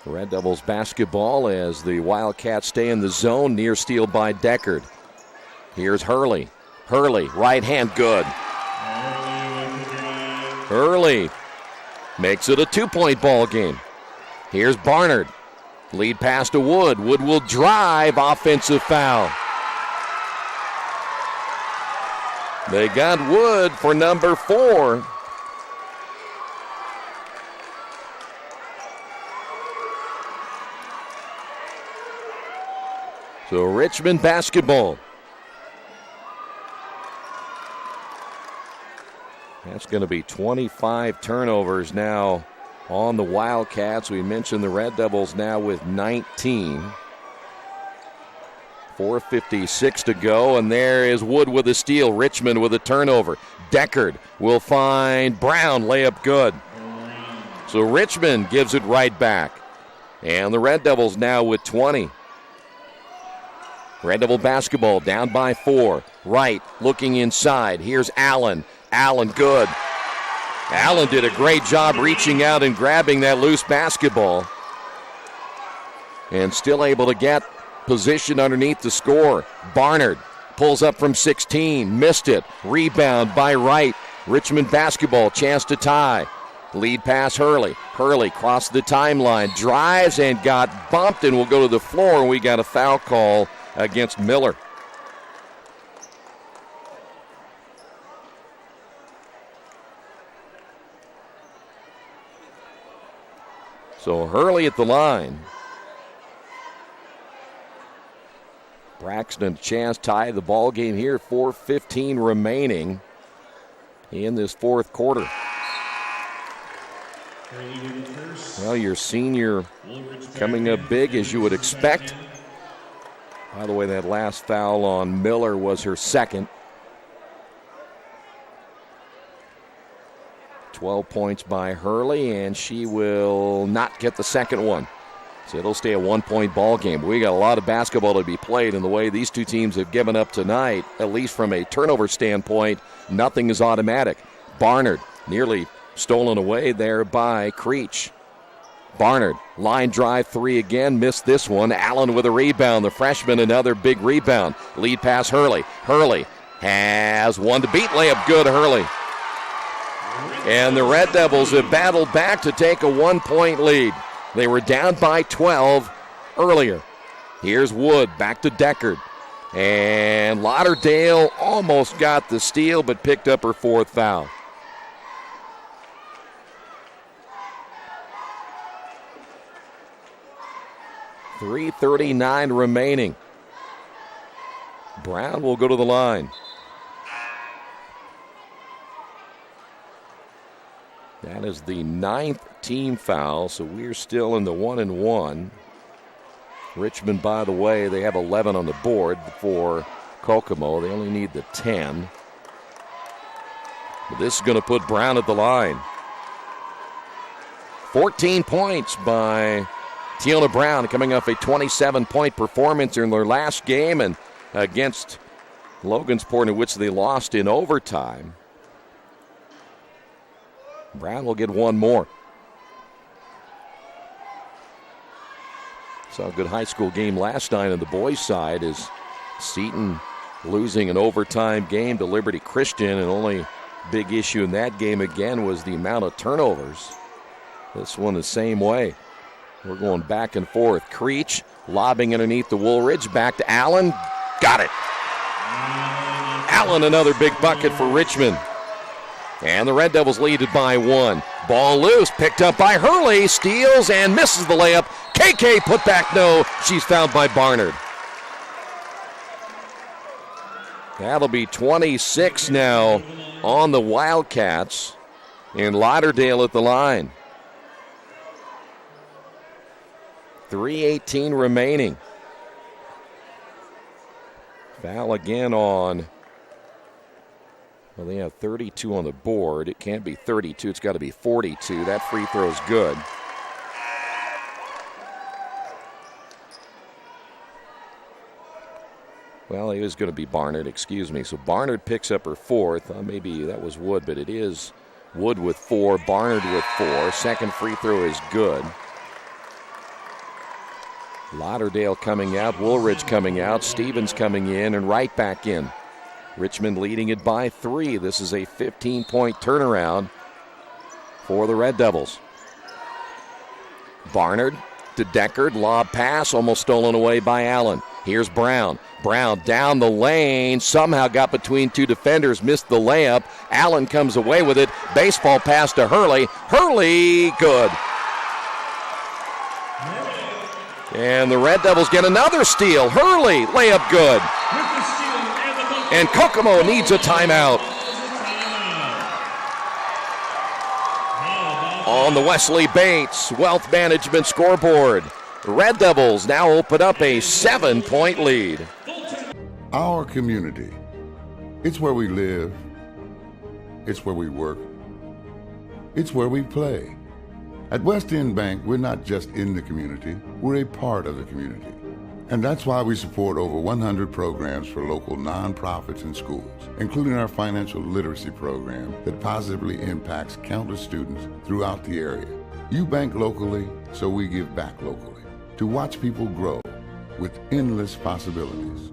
Red Devils basketball as the Wildcats stay in the zone. Near steal by Deckard. Here's Hurley. Hurley, right hand, good. Hurley makes it a 2-point ball game. Here's Barnard. Lead pass to Wood. Wood will drive. Offensive foul. They got Wood for number 4. So Richmond basketball. That's going to be 25 turnovers now on the Wildcats. We mentioned the Red Devils now with 19. 4:56 to go, and there is Wood with a steal. Richmond with a turnover. Deckard will find Brown. Layup good. So Richmond gives it right back. And the Red Devils now with 20. Red Devil basketball down by 4. Wright looking inside. Here's Allen. Allen good. Allen did a great job reaching out and grabbing that loose basketball. And still able to get position underneath the score. Barnard pulls up from 16. Missed it. Rebound by Wright. Richmond basketball. Chance to tie. Lead pass Hurley. Hurley crossed the timeline. Drives and got bumped and will go to the floor. And we got a foul call against Miller. So Hurley at the line. Braxton, chance tie the ball game here. 4:15 remaining in this fourth quarter. Well, your senior coming up big as you would expect. By the way, that last foul on Miller was her second. 12 points by Hurley, and she will not get the second one. So it'll stay a 1-point ball game. We got a lot of basketball to be played, and the way these two teams have given up tonight, at least from a turnover standpoint, nothing is automatic. Barnard nearly stolen away there by Creech. Barnard, line drive 3 again, missed this one. Allen with a rebound. The freshman, another big rebound. Lead pass Hurley. Hurley has one to beat. Layup good, Hurley. And the Red Devils have battled back to take a 1-point lead. They were down by 12 earlier. Here's Wood, back to Deckard. And Lauderdale almost got the steal, but picked up her 4th foul. .339 remaining. Brown will go to the line. That is the 9th team foul, so we're still in the 1-1. Richmond, by the way, they have 11 on the board for Kokomo. They only need the 10. But this is going to put Brown at the line. 14 points by Tiona Brown, coming off a 27-point performance in their last game and against Logansport, in which they lost in overtime. Brown will get one more. Saw a good high school game last night on the boys' side as Seton losing an overtime game to Liberty Christian, and only big issue in that game again was the amount of turnovers. This one the same way. We're going back and forth. Creech lobbing underneath the Woolridge. Back to Allen. Got it. Allen, another big bucket for Richmond. And the Red Devils lead it by 1. Ball loose, picked up by Hurley. Steals and misses the layup. KK put back no. She's fouled by Barnard. That'll be 26 now on the Wildcats. And Lauderdale at the line. 3:18 remaining. Foul again on, well, they have 32 on the board. It can't be 32. It's got to be 42. That free throw is good. Well, it is going to be Barnard, excuse me. So Barnard picks up her 4th. Maybe that was Wood, but it is Wood with 4, Barnard with 4. Second free throw is good. Lauderdale coming out, Woolridge coming out, Stevens coming in, and Wright back in. Richmond leading it by 3. This is a 15-point turnaround for the Red Devils. Barnard to Deckard, lob pass, almost stolen away by Allen. Here's Brown. Brown down the lane, somehow got between 2 defenders, missed the layup. Allen comes away with it. Baseball pass to Hurley. Hurley, good. And the Red Devils get another steal. Hurley, layup good. And Kokomo needs a timeout. On the Wesley Bates Wealth Management scoreboard, Red Devils now open up a 7-point lead. Our community. It's where we live. It's where we work. It's where we play. At West End Bank, we're not just in the community, we're a part of the community. And that's why we support over 100 programs for local nonprofits and schools, including our financial literacy program that positively impacts countless students throughout the area. You bank locally, so we give back locally, to watch people grow with endless possibilities.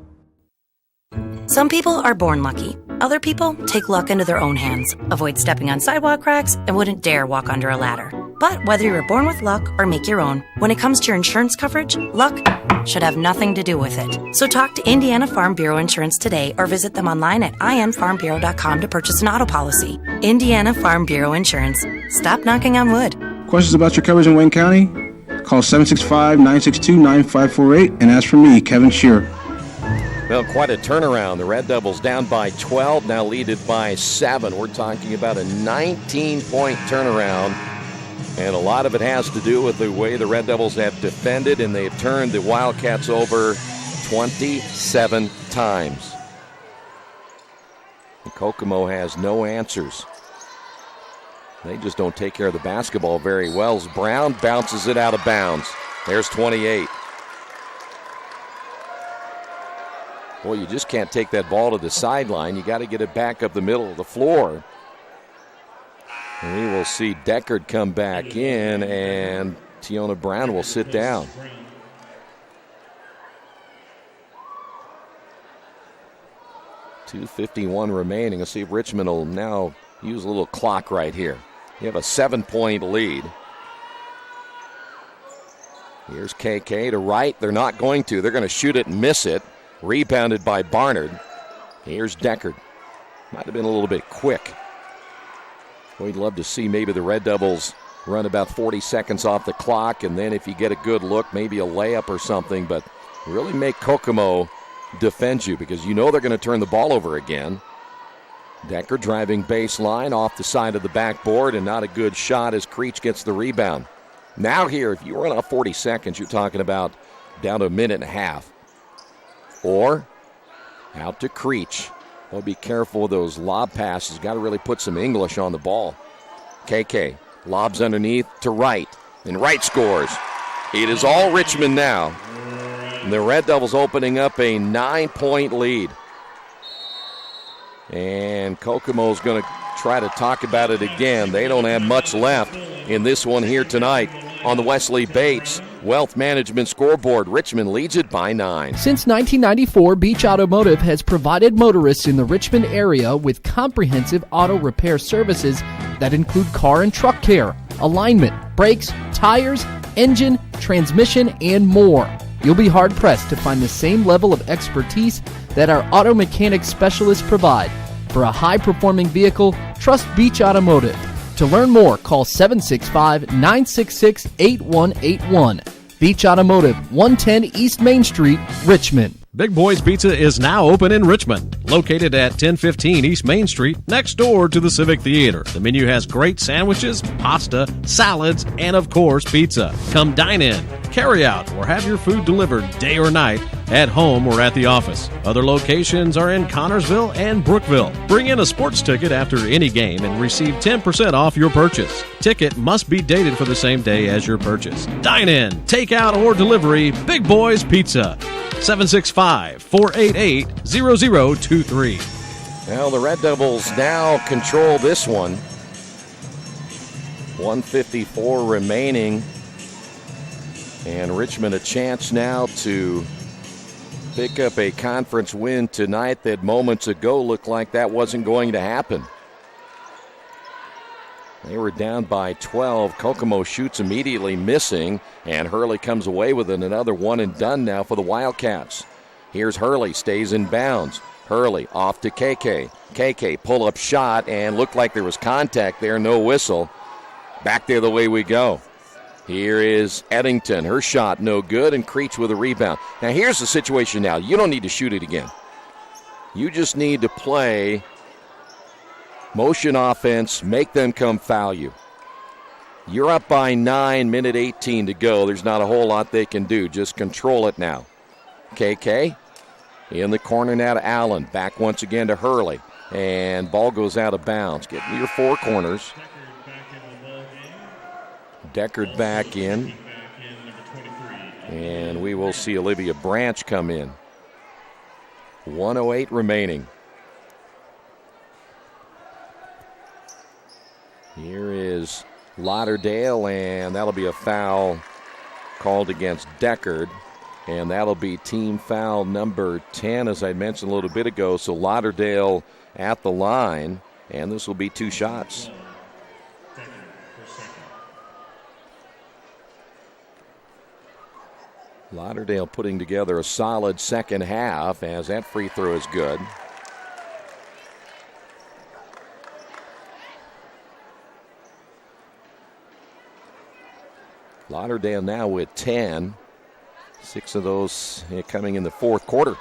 Some people are born lucky. Other people take luck into their own hands, avoid stepping on sidewalk cracks, and wouldn't dare walk under a ladder. But whether you're born with luck or make your own, when it comes to your insurance coverage, luck should have nothing to do with it. So talk to Indiana Farm Bureau Insurance today or visit them online at infarmbureau.com to purchase an auto policy. Indiana Farm Bureau Insurance. Stop knocking on wood. Questions about your coverage in Wayne County? Call 765-962-9548 and ask for me, Kevin Shearer. Well, quite a turnaround. The Red Devils down by 12, now lead it by 7. We're talking about a 19-point turnaround. And a lot of it has to do with the way the Red Devils have defended, and they've turned the Wildcats over 27 times. And Kokomo has no answers. They just don't take care of the basketball very well. As Brown bounces it out of bounds. There's 28. Boy, you just can't take that ball to the sideline. You got to get it back up the middle of the floor. And we will see Deckard come back in, and Tiona Brown will sit down. .251 remaining. Let's see if Richmond will now use a little clock right here. You have a 7-point lead. Here's KK to right. They're not going to. They're going to shoot it and miss it. Rebounded by Barnard. Here's Deckard. Might have been a little bit quick. We'd love to see maybe the Red Devils run about 40 seconds off the clock, and then if you get a good look, maybe a layup or something, but really make Kokomo defend you because you know they're going to turn the ball over again. Deckard driving baseline off the side of the backboard, and not a good shot as Creech gets the rebound. Now here, if you run off 40 seconds, you're talking about down to a minute and a half. Or out to Creech. Well, be careful with those lob passes. Got to really put some English on the ball. KK lobs underneath to Wright, and Wright scores. It is all Richmond now. And the Red Devils opening up a 9-point lead. And Kokomo's going to try to talk about it again. They don't have much left in this one here tonight on the Wesley Bates Wealth Management scoreboard. Richmond leads it by 9. Since 1994, Beach Automotive has provided motorists in the Richmond area with comprehensive auto repair services that include car and truck care, alignment, brakes, tires, engine, transmission, and more. You'll be hard-pressed to find the same level of expertise that our auto mechanic specialists provide. For a high-performing vehicle, trust Beach Automotive. To learn more, call 765-966-8181. Beach Automotive, 110 East Main Street, Richmond. Big Boys Pizza is now open in Richmond, located at 1015 East Main Street, next door to the Civic Theater. The menu has great sandwiches, pasta, salads, and of course, pizza. Come dine in, carry out, or have your food delivered day or night, at home or at the office. Other locations are in Connorsville and Brookville. Bring in a sports ticket after any game and receive 10% off your purchase. Ticket must be dated for the same day as your purchase. Dine in, take out, or delivery, Big Boys Pizza. 765-488-0023. Well, the Red Devils now control this one. 154 remaining. And Richmond a chance now to pick up a conference win tonight that moments ago looked like that wasn't going to happen. They were down by 12. Kokomo shoots immediately, missing, and Hurley comes away with it. Another one and done now for the Wildcats. Here's Hurley, stays in bounds. Hurley off to KK. KK pull-up shot, and looked like there was contact there, no whistle. Back the other way we go. Here is Eddington. Her shot no good, and Creech with a rebound. Now here's the situation now. You don't need to shoot it again. You just need to play motion offense, make them come foul you. You're up by 9, minute 18 to go. There's not a whole lot they can do. Just control it now. KK in the corner now to Allen. Back once again to Hurley. And ball goes out of bounds. Get to your four corners. Deckard back in. And we will see Olivia Branch come in. 1:08 remaining. Here is Lauderdale, and that'll be a foul called against Deckard. And that'll be team foul number 10, as I mentioned a little bit ago. So Lauderdale at the line, and this will be 2 shots. Lauderdale putting together a solid second half, as that free throw is good. Lauderdale now with 10. 6 of those coming in the fourth quarter.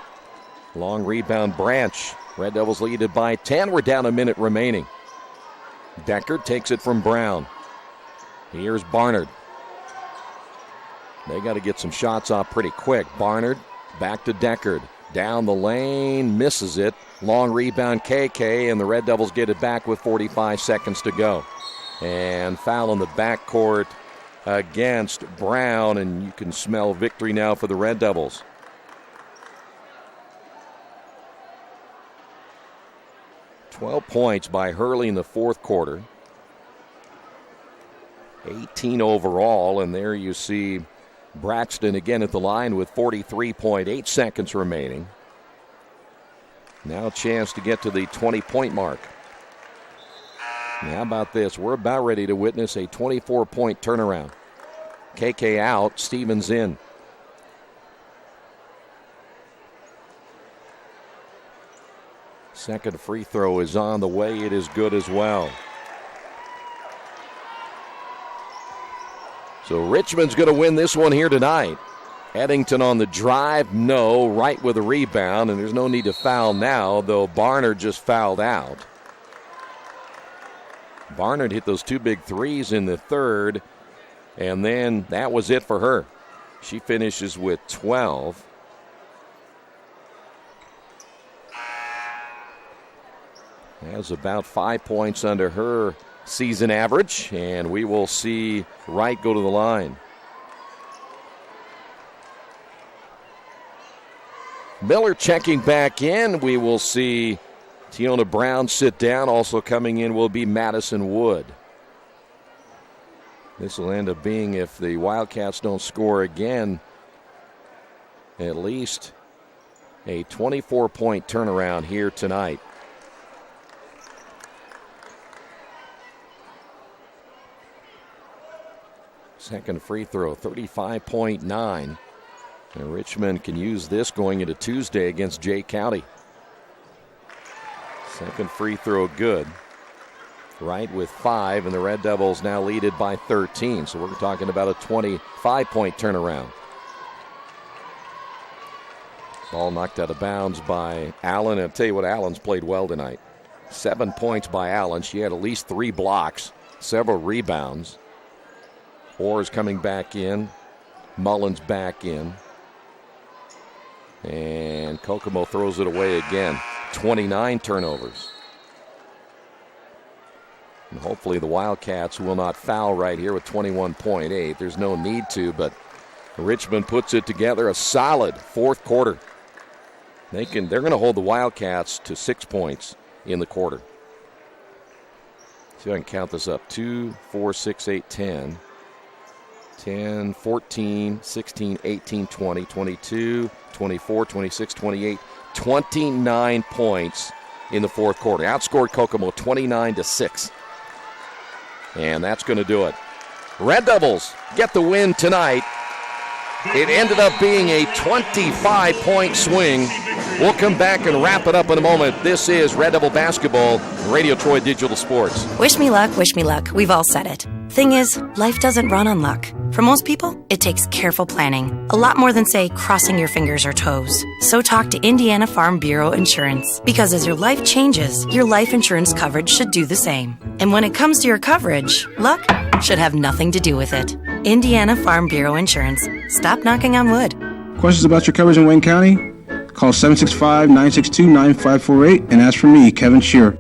Long rebound, Branch. Red Devils lead it by 10. We're down a minute remaining. Deckard takes it from Brown. Here's Barnard. They got to get some shots off pretty quick. Barnard back to Deckard. Down the lane, misses it. Long rebound, KK, and the Red Devils get it back with 45 seconds to go. And foul in the backcourt against Brown, and you can smell victory now for the Red Devils. $12 points by Hurley in the fourth quarter. 18 overall, and there you see Braxton again at the line with 43.8 seconds remaining. Now a chance to get to the 20-point mark. How about this? We're about ready to witness a 24-point turnaround. KK out, Stevens in. Second free throw is on the way. It is good as well. So Richmond's going to win this one here tonight. Eddington on the drive, no. Wright with a rebound, and there's no need to foul now, though Barnard just fouled out. Barnard hit those two big threes in the third, and then that was it for her. She finishes with 12. Has about 5 points under her season average, and we will see Wright go to the line. Miller checking back in. We will see Tiona Brown sit down. Also coming in will be Madison Wood. This will end up being, if the Wildcats don't score again, at least a 24-point turnaround here tonight. Second free throw, 35.9. And Richmond can use this going into Tuesday against Jay County. Second free throw good. Wright with 5, and the Red Devils now lead it by 13. So we're talking about a 25-point turnaround. Ball knocked out of bounds by Allen. And I'll tell you what, Allen's played well tonight. 7 points by Allen. She had at least 3 blocks, several rebounds. Orr's coming back in. Mullins back in. And Kokomo throws it away again. 29 turnovers. And hopefully the Wildcats will not foul right here with 21.8. There's no need to, but Richmond puts it together. A solid fourth quarter. They're going to hold the Wildcats to 6 points in the quarter. See if I can count this up. 2, 4, 6, 8, 10. 10, 14, 16, 18, 20, 22, 24, 26, 28, 29 points in the fourth quarter. Outscored Kokomo 29-6. And that's going to do it. Red Devils get the win tonight. It ended up being a 25-point swing. We'll come back and wrap it up in a moment. This is Red Devil Basketball, Radio Troy Digital Sports. Wish me luck, wish me luck. We've all said it. Thing is, life doesn't run on luck. For most people, it takes careful planning. A lot more than, say, crossing your fingers or toes. So talk to Indiana Farm Bureau Insurance. Because as your life changes, your life insurance coverage should do the same. And when it comes to your coverage, luck should have nothing to do with it. Indiana Farm Bureau Insurance. Stop knocking on wood. Questions about your coverage in Wayne County? Call 765-962-9548 and ask for me, Kevin Shearer.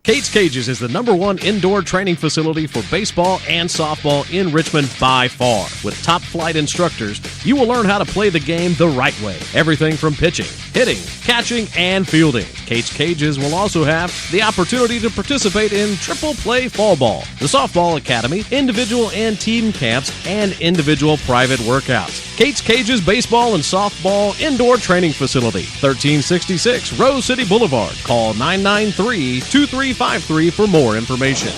Kate's Cages is the #1 indoor training facility for baseball and softball in Richmond by far. With top flight instructors, you will learn how to play the game the right way. Everything from pitching, hitting, catching, and fielding. Kate's Cages will also have the opportunity to participate in triple play fall ball, the softball academy, individual and team camps, and individual private workouts. Kate's Cages Baseball and Softball Indoor Training Facility, 1366 Rose City Boulevard. Call 993-2353 for more information.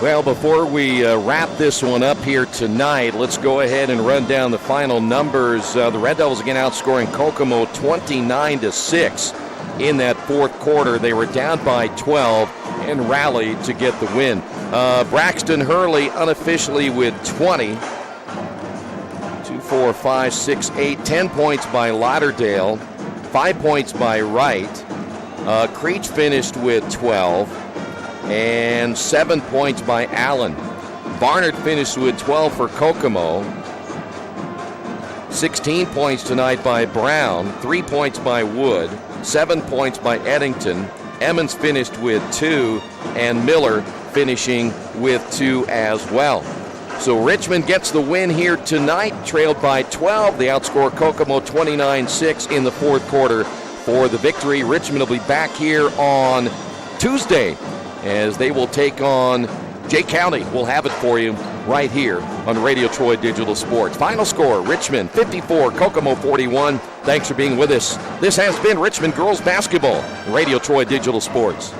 Well, before we wrap this one up here tonight, let's go ahead and run down the final numbers. The Red Devils again outscoring Kokomo 29-6 in that fourth quarter. They were down by 12 and rallied to get the win. Braxton Hurley unofficially with 20. 2, 4, 5, 6, 8, 10 points by Lauderdale, 5 points by Wright. Creech finished with 12, and 7 points by Allen. Barnard finished with 12 for Kokomo. 16 points tonight by Brown, 3 points by Wood, 7 points by Eddington. Emmons finished with 2, and Miller finishing with 2 as well. So Richmond gets the win here tonight, trailed by 12. They outscore Kokomo 29-6 in the fourth quarter for the victory. Richmond will be back here on Tuesday as they will take on Jay County. We'll have it for you right here on Radio Troy Digital Sports. Final score, Richmond 54, Kokomo 41. Thanks for being with us. This has been Richmond Girls Basketball, Radio Troy Digital Sports.